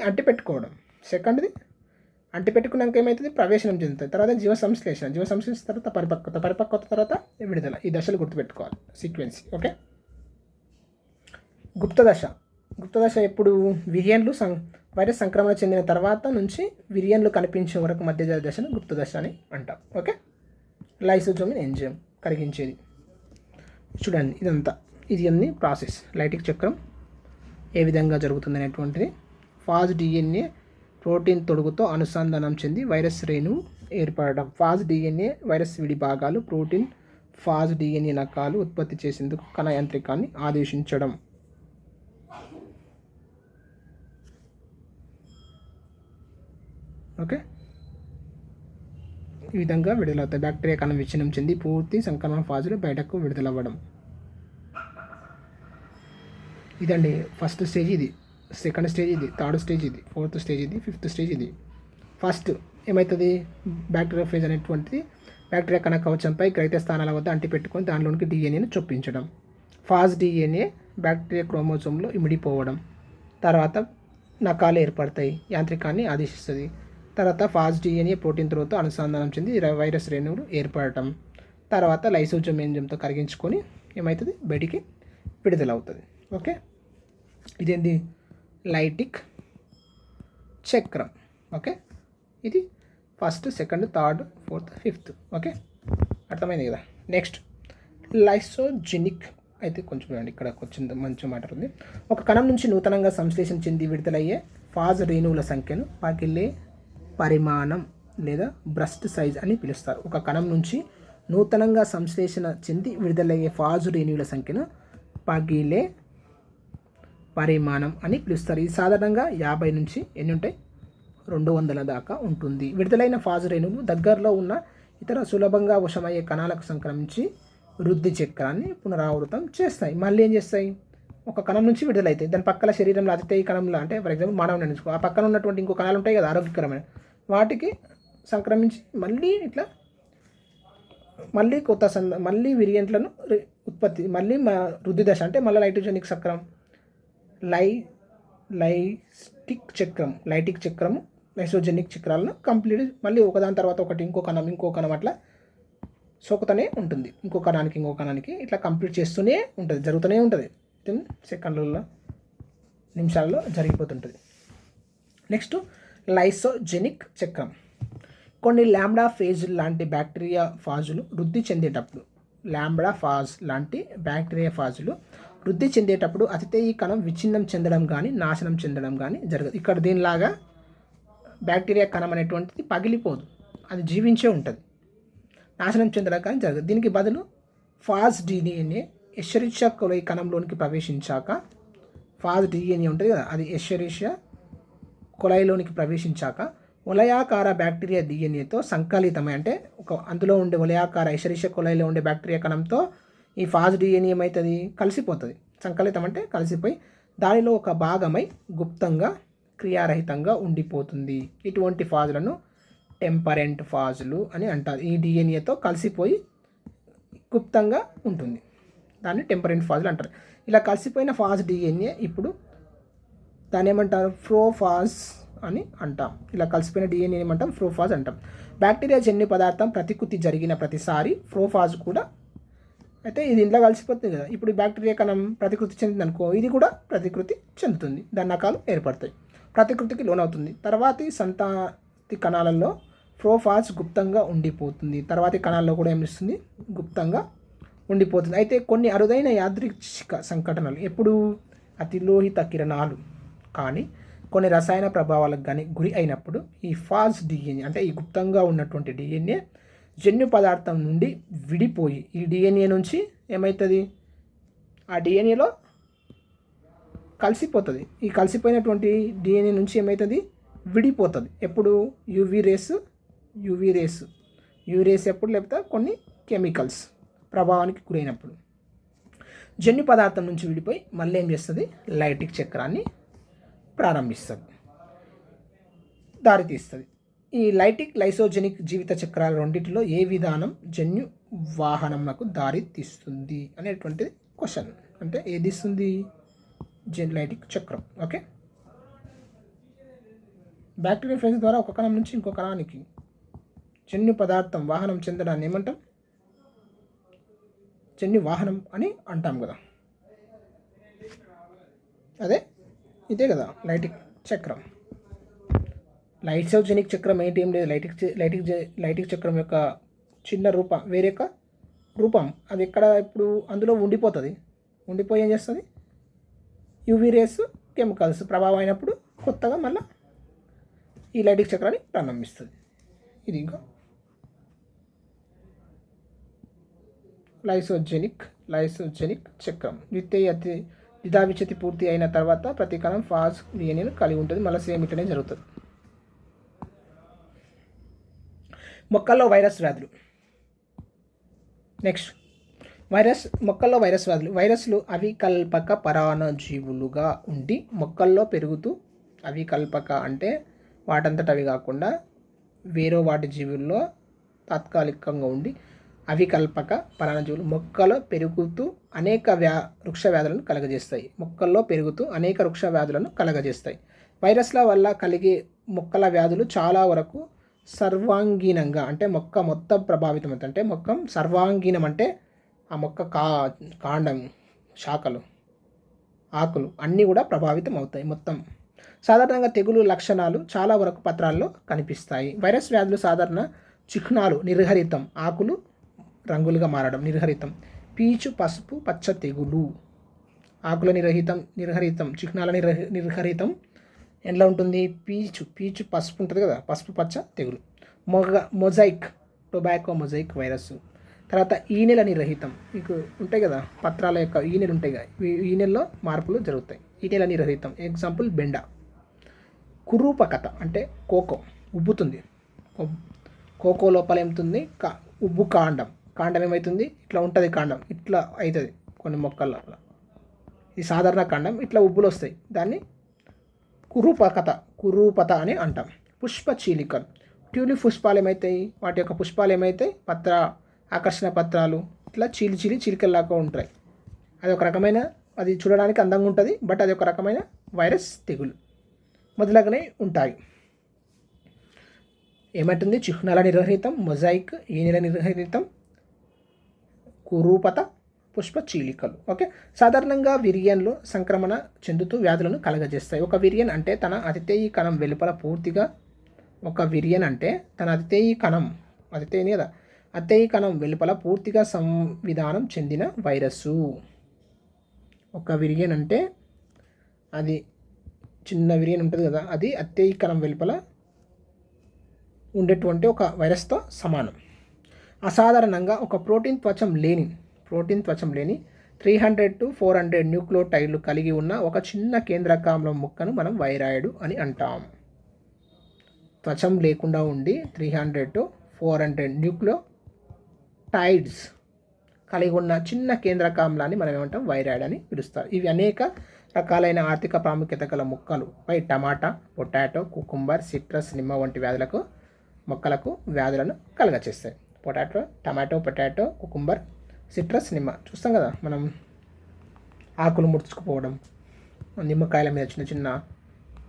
అంటిపెట్టుకోవడం, సెకండ్ది అంటిపెట్టుకున్నాక ఏమవుతుంది, ప్రవేశనం చెందుతుంది, తర్వాత జీవ సంశ్లేషణ తర్వాత పరిపక్వత తర్వాత విడుదల. ఈ దశలు గుర్తుపెట్టుకోవాలి, సీక్వెన్స్. ఓకే, గుప్త దశ ఎప్పుడు, విరియన్లు వైరస్ సంక్రమణ చెందిన తర్వాత నుంచి విరియన్లు కనిపించే వరకు మధ్య దశను గుప్త దశ అని అంటాం. ఓకే, లైసోజోమ్ ఎంజైమ్ కరిగించేది. చూడండి, ఇది అన్ని ప్రాసెస్. లైటిక్ చక్రం ఏ విధంగా జరుగుతుంది అనేటువంటిది. ఫాజ్ డిఎన్ఏ ప్రోటీన్ తొడుగుతో అనుసంధానం చెంది వైరస్ రేణువు ఏర్పడడం. ఫాజ్ డిఎన్ఏ వైరస్ విడి భాగాలు ప్రోటీన్ ఫాజ్ డిఎన్ఏ నకాలు ఉత్పత్తి చేసేందుకు కణ యంత్రికాన్ని ఆదేశించడం. ఓకే, ఈ విధంగా విడుదలవుతాయి. బ్యాక్టీరియా కణం విచ్ఛిన్నం చెంది పూర్తి సంక్రమణ ఫాజులు బయటకు విడుదలవ్వడం. ఇదండి ఫస్ట్ స్టేజ్, ఇది సెకండ్ స్టేజ్, ఇది థర్డ్ స్టేజ్, ఇది ఫోర్త్ స్టేజ్, ఇది ఫిఫ్త్ స్టేజ్. ఇది ఫస్ట్ ఏమవుతుంది, బ్యాక్టీరియా ఫేజ్ అనేటువంటిది బ్యాక్టీరియా కణ కవచంపై గ్రహిత స్థానాల వద్ద అంటిపెట్టుకొని దానిలోనికి డిఎన్ఏను చొప్పించడం. ఫాజ్ డిఎన్ఏ బ్యాక్టీరియా క్రోమోజోమ్లో ఇమిడిపోవడం. తర్వాత నకాలు ఏర్పడతాయి, యాంత్రికాన్ని ఆదేశిస్తుంది. తర్వాత ఫాజ్ డిఎన్ఏ ప్రోటీన్ తొడుగుతో అనుసంధానం చెంది వైరస్ రేణువులు ఏర్పడటం. తర్వాత లైసోజోమ్ ఎంజైమ్తో కరిగించుకొని ఏమవుతుంది, బయటికి విడుదలవుతుంది. ఓకే, ఇదేంటి లైటిక్ చక్రం. ఓకే, ఇది first, second, third, fourth, fifth. Okay, అర్థమైంది కదా. నెక్స్ట్ లైసోజెనిక్ అయితే కొంచెం చూడండి, ఇక్కడ కొంచెం మంచి మాట ఉంది. ఒక కణం నుంచి నూతనంగా సంశ్లేషణ చెంది విడుదలయ్యే ఫాజ్ రేణువుల సంఖ్యను పగిలే పరిమాణం లేదా బ్రస్ట్ సైజ్ అని పిలుస్తారు. ఒక కణం నుంచి నూతనంగా సంశ్లేషణ చెంది విడుదలయ్యే ఫాజ్ రేణువుల సంఖ్యను పగిలే పరిమాణం అని పిలుస్తారు. ఇది సాధారణంగా 50 నుంచి ఎన్ని ఉంటాయి, 200 దాకా ఉంటుంది. విడుదలైన ఫాజ్ రేణువులు దగ్గరలో ఉన్న ఇతర సులభంగా వశమయ్యే కణాలకు సంక్రమించి వృద్ధి చక్రాన్ని పునరావృతం చేస్తాయి. మళ్ళీ ఏం చేస్తాయి, ఒక కణం నుంచి విడుదలవుతాయి, దాని పక్కల శరీరంలో అతిథేయ కణంలో, అంటే ఫర్ ఎగ్జాంపుల్ మానవుని అనుకో, ఆ పక్కన ఉన్నటువంటి ఇంకో కణాలు ఉంటాయి కదా ఆరోగ్యకరమైన, వాటికి సంక్రమించి మళ్ళీ కొత్త మళ్ళీ విరియంట్లను ఉత్పత్తి, మళ్ళీ వృద్ధి దశ, అంటే మళ్ళీ లైటోజెనిక్ చక్రం, లైటిక్ చక్రము లైసోజెనిక్ చక్రాలను కంప్లీట్ మళ్ళీ ఒకదాని తర్వాత ఒకటి ఇంకో కణం అట్లా సోకుతూనే ఉంటుంది. ఇంకో కణానికి ఇట్లా కంప్లీట్ చేస్తూనే ఉంటుంది, జరుగుతూనే ఉంటుంది. సెకండ్లలో నిమిషాలలో జరిగిపోతుంటుంది. నెక్స్ట్ లైసోజెనిక్ చక్రం. కొన్ని లాంబ్డా ఫేజ్ లాంటి బ్యాక్టీరియా ఫాజులు వృద్ధి చెందేటప్పుడు వృద్ధి చెందేటప్పుడు అతిథేయ కణం విచ్ఛిన్నం చెందడం కానీ నాశనం చెందడం కానీ జరగదు. ఇక్కడ దీనిలాగా బ్యాక్టీరియా కణం అనేటువంటిది పగిలిపోదు, అది జీవించే ఉంటుంది, నాశనం చెందడం కానీ జరగదు. దీనికి బదులు ఫాజ్ డిఎన్ఏ ఎషెరిషియా కొలై కణంలోనికి ప్రవేశించాక, ఫాజ్ డిఎన్ఏ ఉంటుంది కదా, అది ఎషెరిషియా కొలైలోనికి ప్రవేశించాక వలయాకార బ్యాక్టీరియా డిఎన్ఏతో సంకలితమై, అంటే అందులో ఉండే వలయాకార ఎషెరిషియా కొలైలో ఉండే బ్యాక్టీరియా కణంతో ఈ ఫాజ్ డిఎన్ఏ ఏమవుతుంది, కలిసిపోతుంది. సంకలితం అంటే కలిసిపోయి దానిలో ఒక భాగమై గుప్తంగా క్రియారహితంగా ఉండిపోతుంది. ఇటువంటి ఫాజులను టెంపరెంట్ ఫాజులు అని అంటారు. ఈ డిఎన్ఏతో కలిసిపోయి గుప్తంగా ఉంటుంది, దాన్ని టెంపరెంట్ ఫాజులు అంటారు. ఇలా కలిసిపోయిన ఫాజ్ డిఎన్ఏ ఇప్పుడు దాన్ని ఏమంటారు, ప్రోఫాజ్ అని అంటాం. ఇలా కలిసిపోయిన డిఎన్ఏ ఏమంటాం, ప్రోఫాజ్ అంటాం. బ్యాక్టీరియా జన్యు పదార్థం ప్రతికృతి జరిగిన ప్రతిసారి ప్రోఫాజ్ కూడా, అయితే ఇది ఇంట్లో కలిసిపోతుంది కదా, ఇప్పుడు బ్యాక్టీరియా కణం ప్రతికృతి చెందింది అనుకో, ఇది కూడా ప్రతికృతి చెందుతుంది, దాని నకాలు ఏర్పడతాయి, ప్రతికృతికి లోనవుతుంది. తర్వాతి సంతతి కణాలలో ప్రోఫాజ్ గుప్తంగా ఉండిపోతుంది. తర్వాతి కణాల్లో కూడా ఏమిస్తుంది, గుప్తంగా ఉండిపోతుంది. అయితే కొన్ని అరుదైన యాదృచ్ఛిక సంఘటనలు, ఎప్పుడు అతిలోహిత కిరణాలు కానీ కొన్ని రసాయన ప్రభావాలకు కానీ గురి అయినప్పుడు ఈ ఫాజ్ డిఎన్ఏ, అంటే ఈ గుప్తంగా ఉన్నటువంటి డిఎన్ఏ జన్యు పదార్థం నుండి విడిపోయి ఈ డిఎన్ఏ నుంచి ఏమవుతుంది, ఆ డిఎన్ఏలో కలిసిపోతుంది. ఈ కలిసిపోయినటువంటి డిఎన్ఏ నుంచి ఏమవుతుంది, విడిపోతుంది. ఎప్పుడు యూవీ రేస్ ఎప్పుడు, లేకపోతే కొన్ని కెమికల్స్ ప్రభావానికి గురైనప్పుడు జన్యు పదార్థం నుంచి విడిపోయి మళ్ళీ ఏం చేస్తుంది, లైటిక్ చక్రాన్ని ప్రారంభిస్తుంది, దారితీస్తుంది. ఈ లైసోజెనిక్ జీవిత చక్రాల రెండింటిలో ఏ విధానం జన్యు వాహనంకు దారి తీస్తుంది అనేటువంటిది క్వశ్చన్. అంటే ఏది ఇస్తుంది, లైటిక్ చక్రం. ఓకే, బ్యాక్టీరియా ఫేజ్ ద్వారా ఒక కణం నుంచి ఇంకో కణానికి జన్యు పదార్థం వాహనం చెందడాన్ని ఏమంటాం, జన్యు వాహనం అని అంటాం కదా. ఇదే కదా లైటిక్ చక్రం. లైసోజెనిక్ చక్రం ఏం లేదు, లైటిక్ చక్రం యొక్క చిన్న రూపం, వేరే యొక్క రూపం, అది ఎక్కడ ఇప్పుడు అందులో ఉండిపోయి ఏం చేస్తుంది, యూవీ రేస్ కెమికల్స్ ప్రభావం అయినప్పుడు కొత్తగా మళ్ళీ ఈ లైటిక్ చక్రాన్ని ప్రారంభిస్తుంది. ఇది ఇంకా లైసోజెనిక్ చక్రం. ద్విధావిచ్ఛితి పూర్తి అయిన తర్వాత ప్రతి కణం ఫాజ్ డిఎన్ఏను కలిగి ఉంటుంది. మళ్ళీ సేమ్ ఇట్లనే జరుగుతుంది. మొక్కల్లో వైరస్ వ్యాధులు. నెక్స్ట్ మొక్కల్లో వైరస్ వ్యాధులు. వైరస్లు అవికల్పక పరాన్నజీవులుగా ఉండి మొక్కల్లో పెరుగుతూ, అవికల్పక అంటే వాటంతట అవి కాకుండా వేరే వాటి జీవుల్లో తాత్కాలికంగా ఉండి అవికల్పక పరాన్నజీవులు మొక్కలో పెరుగుతూ అనేక వృక్ష వ్యాధులను కలగజేస్తాయి. వైరస్ల వల్ల కలిగే మొక్కల వ్యాధులు చాలా వరకు సర్వాంగీనంగా అంటే మొక్క మొత్తం ప్రభావితం అవుతుంది. అంటే మొక్క సర్వాంగీనం అంటే ఆ మొక్క కాండం, శాఖలు, ఆకులు అన్నీ కూడా ప్రభావితం అవుతాయి మొత్తం. సాధారణంగా తెగులు లక్షణాలు చాలా వరకు పత్రాల్లో కనిపిస్తాయి. వైరస్ వ్యాధులు సాధారణ చిహ్నాలు నిర్హరితం, ఆకులు రంగులుగా మారడం, నిర్హరితం, పీచు పసుపు పచ్చ తెగులు, ఆకుల నిర్హరితం, చిహ్నాల నిర్హరితం ఎలా ఉంటుంది? పీచు పసుపు ఉంటుంది కదా, పసుపు పచ్చ తెగులు. Mosaic, tobacco mosaic virus. తర్వాత ఈనెల నిర్రహితం, మీకు ఉంటాయి కదా పత్రాల యొక్క ఈనెలు ఉంటాయి కదా, ఈనెల్లో మార్పులు జరుగుతాయి. ఈనెల నిర్రహితం ఎగ్జాంపుల్ బెండ. కురూపకత అంటే కోకో ఉబ్బుతుంది, కోకో లోపల ఏమవుతుంది? ఉబ్బు కాండం ఏమవుతుంది? ఇట్లా ఉంటుంది, కాండం ఇట్లా అవుతుంది కొన్ని మొక్కల్లో. ఇది సాధారణ కాండం, ఇట్లా ఉబ్బులు వస్తాయి, దాన్ని కురూపత అని అంటాం. పుష్పచీలికలు. ట్యూలిప్ పుష్పాలు ఏమవుతాయి? వాటి యొక్క పుష్పాలు ఏమవుతాయి? ఆకర్షణ పత్రాలు ఇట్లా చీలికల్లాగా ఉంటాయి. అది ఒక రకమైన, అది చూడడానికి అందంగా ఉంటుంది, బట్ అది ఒక రకమైన వైరస్ తెగులు మొదలగునవి ఉంటాయి. ఏమంటుంది? చిహ్నాల నిర్రహితం, మొజాయిక్, ఈనెల నిర్రహితం, కురూపత, పుష్పచీలికలు. ఓకే. సాధారణంగా విరియన్లు సంక్రమణ చెందుతూ వ్యాధులను కలగజేస్తాయి. ఒక విరియన్ అంటే తన అతిథేయి కణం వెలుపల పూర్తిగా అతిథేయి కణం వెలుపల పూర్తిగా సంవిధానం చెందిన వైరస్సు. ఒక విరియన్ అంటే అది చిన్న విరియన్ ఉంటుంది కదా, అది అతిథేయి కణం వెలుపల ఉండేటువంటి ఒక వైరస్తో సమానం. అసాధారణంగా ఒక ప్రోటీన్ త్వచం లేని 300 to 400 న్యూక్లియోటైడ్లు కలిగి ఉన్న ఒక చిన్న కేంద్రకాంలం ముక్కను మనం వైరాయిడ్ అని అంటాం. త్వచం లేకుండా ఉండి 300 to 400 న్యూక్లియోటైడ్స్ కలిగి ఉన్న చిన్న కేంద్రకాంలాన్ని మనం ఏమంటాం? వైరాయిడ్ అని పిలుస్తారు. ఇవి అనేక రకాలైన ఆర్థిక ప్రాముఖ్యత గల మొక్కలు పై టమాటా, పొటాటో, కుకుంబర్, సిట్రస్, నిమ్మ వంటి మొక్కలకు వ్యాధులను కలగచేస్తాయి. టమాటో, పొటాటో, కుకుంబర్, సిట్రస్, నిమ్మ చూస్తాం కదా మనం, ఆకులు ముడుచుకుపోవడం, నిమ్మకాయల మీద చిన్న చిన్న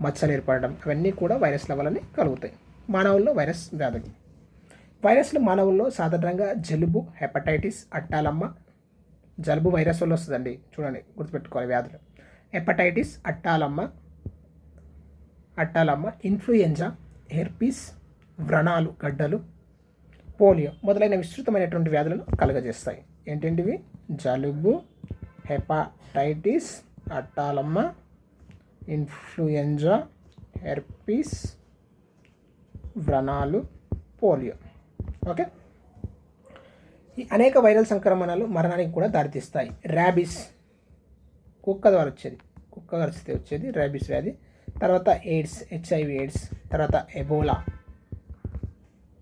మచ్చలు ఏర్పడడం, అవన్నీ కూడా వైరస్ల వల్లనే కలుగుతాయి. మానవుల్లో వైరస్ వ్యాధులు. వైరస్లు మానవుల్లో సాధారణంగా జలుబు, హెపటైటిస్, అట్టాలమ్మ. జలుబు వైరస్ వల్ల వస్తుందండి, చూడండి గుర్తుపెట్టుకోవాలి వ్యాధులు. హెపటైటిస్, అట్టాలమ్మ, ఇన్ఫ్లుయెంజా, హెర్పీస్, వ్రణాలు, గడ్డలు, పోలియో మొదలైన విస్తృతమైనటువంటి వ్యాధులను కలుగజేస్తాయి. ఏంటంటివి? జలుబు, హెపటైటిస్, అట్టాలమ్మ, ఇన్ఫ్లుయెంజా, హెర్పీస్, వ్రణాలు, పోలియో. ఓకే. ఈ అనేక వైరల్ సంక్రమణలు మరణానికి కూడా దారితీస్తాయి. ర్యాబీస్, కుక్క కరిచితే వచ్చేది ర్యాబీస్ వ్యాధి. తర్వాత ఎయిడ్స్, HIV ఎయిడ్స్, తర్వాత ఎబోలా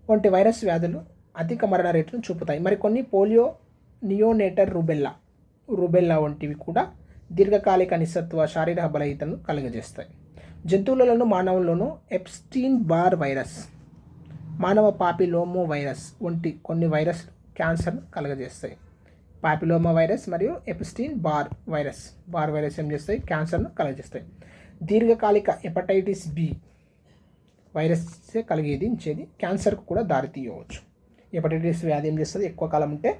వంటి వైరస్ వ్యాధులు అధిక మరణ రేటును చూపుతాయి. మరికొన్ని పోలియో, నియోనేటర్ రుబెల్లా వంటివి కూడా దీర్ఘకాలిక నిస్సత్వ, శారీరక బలహీనతను కలుగజేస్తాయి. జంతువులలోనూ మానవుల్లోనూ ఎప్స్టీన్ బార్ వైరస్, మానవ పాపిలోమో వైరస్ వంటి కొన్ని వైరస్లు క్యాన్సర్ను కలుగజేస్తాయి. పాపిలోమా వైరస్ మరియు ఎప్స్టీన్ బార్ వైరస్ ఏం చేస్తాయి? క్యాన్సర్ను కలుగజేస్తాయి. దీర్ఘకాలిక హెపటైటిస్ B వైరస్ కలిగించేది క్యాన్సర్కు కూడా దారితీయవచ్చు. హెపటైటిస్ వ్యాధి ఏం చేస్తుంది? ఎక్కువ కాలం ఉంటే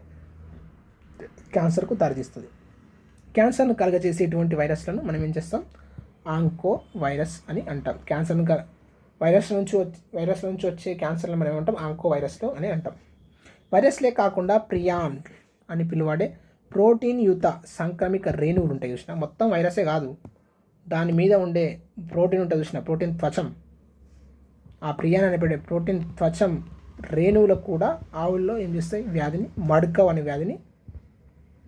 క్యాన్సర్కు దారితీస్తుంది. క్యాన్సర్ను కలుగజేసేటువంటి వైరస్లను మనం ఏం చేస్తాం? ఆంకో వైరస్ అని అంటాం. వైరస్ నుంచి వచ్చే క్యాన్సర్లను మనం ఏమంటాం? ఆంకో వైరస్లు అని అంటాం. వైరస్లే కాకుండా ప్రియాన్ అని పిలువడే ప్రోటీన్ యుత సంక్రమిక రేణువులు ఉంటాయి చూసిన, మొత్తం వైరసే కాదు, దాని మీద ఉండే ప్రోటీన్ ఉంటుంది చూసిన, ప్రోటీన్ త్వచం, ఆ ప్రియాన్ అనేటువంటి ప్రోటీన్ త్వచం రేణువులకు కూడా ఆవుల్లో ఏం చేస్తాయి, వ్యాధిని మడ్కవ్ అనే వ్యాధిని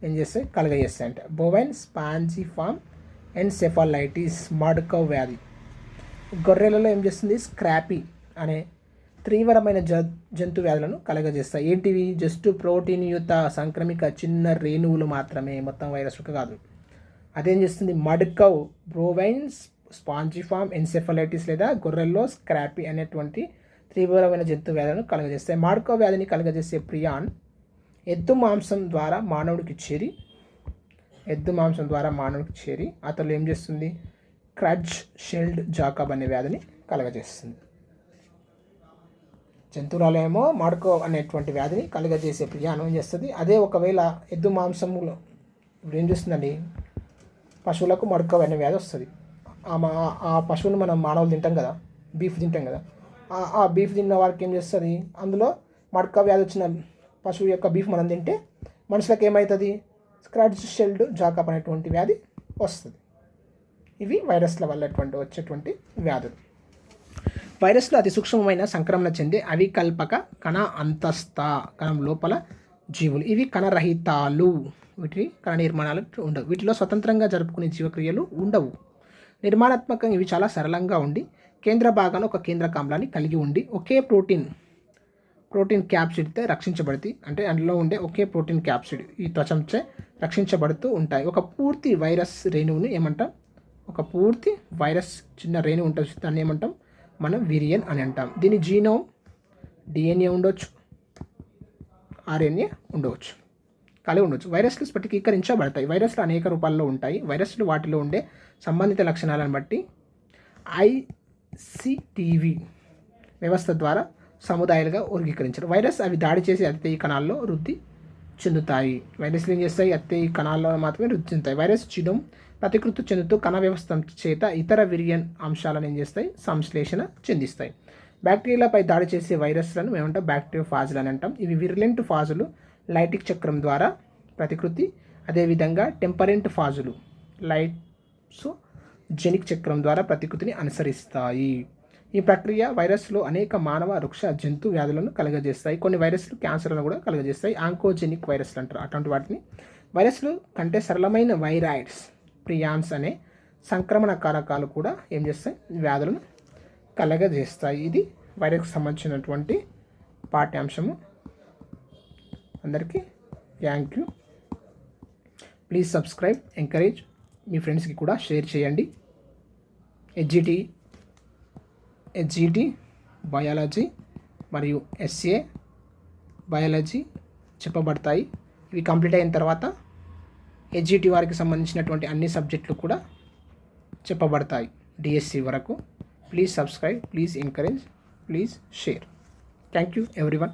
ఏం చేస్తాయి, కలగజేస్తాయి. అంటే బోవైన్ స్పాంజిఫామ్ ఎన్సెఫాలైటిస్ మడ్కవ్ వ్యాధి. గొర్రెలలో ఏం చేస్తుంది, స్క్రాపీ అనే తీవ్రమైన జంతు వ్యాధులను కలగజేస్తాయి. ఏంటివి, జస్ట్ ప్రోటీన్ యుత సంక్రమిక చిన్న రేణువులు మాత్రమే, మొత్తం వైరస్ కాదు. అదేం చేస్తుంది, మడ్కవ్ బ్రోవైన్ స్పాంజిఫామ్ ఎన్సెఫలైటిస్ లేదా గొర్రెల్లో స్క్రాపీ అనేటువంటి తీవ్రమైన జంతు వ్యాధులను కలగజేస్తాయి. మడ్కవ్ వ్యాధిని కలగజేసే ప్రియాన్ ఎద్దు మాంసం ద్వారా మానవుడికి చేరి అతను ఏం చేస్తుంది, క్రడ్జ్ షెల్డ్ జాకబ్ అనే వ్యాధిని కలగజేస్తుంది. జంతువులలో ఏమో మడ్కవ్ అనేటువంటి వ్యాధిని కలుగజేసే ప్రియాణం ఏం చేస్తుంది. అదే ఒకవేళ ఎద్దు మాంసంలో ఇప్పుడు ఏం చేస్తుందండి, పశువులకు మడ్కవ్ అనే వ్యాధి వస్తుంది. ఆ పశువును మనం మానవులు తింటాం కదా, బీఫ్ తింటాం కదా, ఆ బీఫ్ తిన్న వారికి ఏం చేస్తుంది, అందులో మడ్కవ్ వ్యాధి వచ్చిన పశువు యొక్క బీఫ్ మనం తింటే మనుషులకు ఏమవుతుంది, స్క్రాచ్ షెల్డ్ జాకబ్ అనేటువంటి వ్యాధి వస్తుంది. ఇవి వైరస్ల వల్ల వచ్చేటువంటి వ్యాధులు. వైరస్లు అతి సూక్ష్మమైన సంక్రమణ చెందే అవికల్పక కణ అంతస్థ కణం లోపల జీవులు. ఇవి కణరహితాలు. వీటి కణ నిర్మాణాలు ఉండవు. వీటిలో స్వతంత్రంగా జరుపుకునే జీవక్రియలు ఉండవు. నిర్మాణాత్మకంగా ఇవి చాలా సరళంగా ఉండి కేంద్ర భాగాన్ని ఒక కేంద్రకాంలాన్ని కలిగి ఉండి ఒకే ప్రోటీన్ క్యాప్సిడ్తో రక్షించబడుతాయి. అంటే అందులో ఉండే ఒకే ప్రోటీన్ క్యాప్సిడ్ ఈ త్వచంచే రక్షించబడుతూ ఉంటాయి. ఒక పూర్తి వైరస్ రేణువుని ఏమంటాం, ఒక పూర్తి వైరస్ చిన్న రేణువు ఉంటుంది, దాన్ని ఏమంటాం మనం విరియన్ అని అంటాం. దీని జీనోమ్ డిఎన్ఏ ఉండొచ్చు, ఆర్ఎన్ఏ ఉండవచ్చు, కలిగి ఉండవచ్చు. వైరస్లు స్ఫటికీకరించబడతాయి. వైరస్లు అనేక రూపాల్లో ఉంటాయి. వైరస్లు వాటిలో ఉండే సంబంధిత లక్షణాలను బట్టి ఐసిటివి వ్యవస్థ ద్వారా సముదాయాలుగా వర్గీకరించారు. వైరస్ అవి దాడి చేసి అతిథేయ కణాల్లో వృద్ధి చెందుతాయి. వైరస్లు ఏం చేస్తాయి, అతిథేయ కణాల్లో మాత్రమే వృద్ధి చెందుతాయి. వైరస్ జీనోమ్ ప్రతికృతి చెందుతూ కణ వ్యవస్థ చేత ఇతర విరియన్ అంశాలను ఏం చేస్తాయి, సంశ్లేషణ చెందిస్తాయి. బ్యాక్టీరియాలపై దాడి చేసే వైరస్లను ఏమంటాం, బ్యాక్టీరియోఫాజులు అని అంటాం. ఇవి విరులెంట్ ఫాజులు లైటిక్ చక్రం ద్వారా ప్రతికృతి, అదేవిధంగా టెంపరెంట్ ఫాజులు లైసోజెనిక్ చక్రం ద్వారా ప్రతికృతిని అనుసరిస్తాయి. ఈ ప్రక్రియ వైరస్లో అనేక మానవ, వృక్ష, జంతు వ్యాధులను కలుగజేస్తాయి. కొన్ని వైరస్లు క్యాన్సర్లను కూడా కలుగజేస్తాయి. ఆంకోజెనిక్ వైరస్లు అంటారు అటువంటి వాటిని. వైరస్లు కంటే సరళమైన వైరాయిడ్స్ ప్రియాన్స్ అనే సంక్రమణ కారకాలు కూడా ఏం చేస్తాయి, వ్యాధులను కలగజేస్తాయి. ఇది వైరస్కి సంబంధించినటువంటి పాఠ్యాంశము. అందరికీ thank you. Please subscribe, encourage, మీ ఫ్రెండ్స్కి కూడా షేర్ చేయండి. హెచ్జిటి బయాలజీ మరియు ఎస్ఏ బయాలజీ చెప్పబడతాయి. ఇవి కంప్లీట్ అయిన తర్వాత హెచ్జిటి వారికి సంబంధించినటువంటి అన్ని సబ్జెక్టులు కూడా చెప్పబడతాయి డిఎస్సి వరకు. Please subscribe, please encourage, please share. Thank you everyone.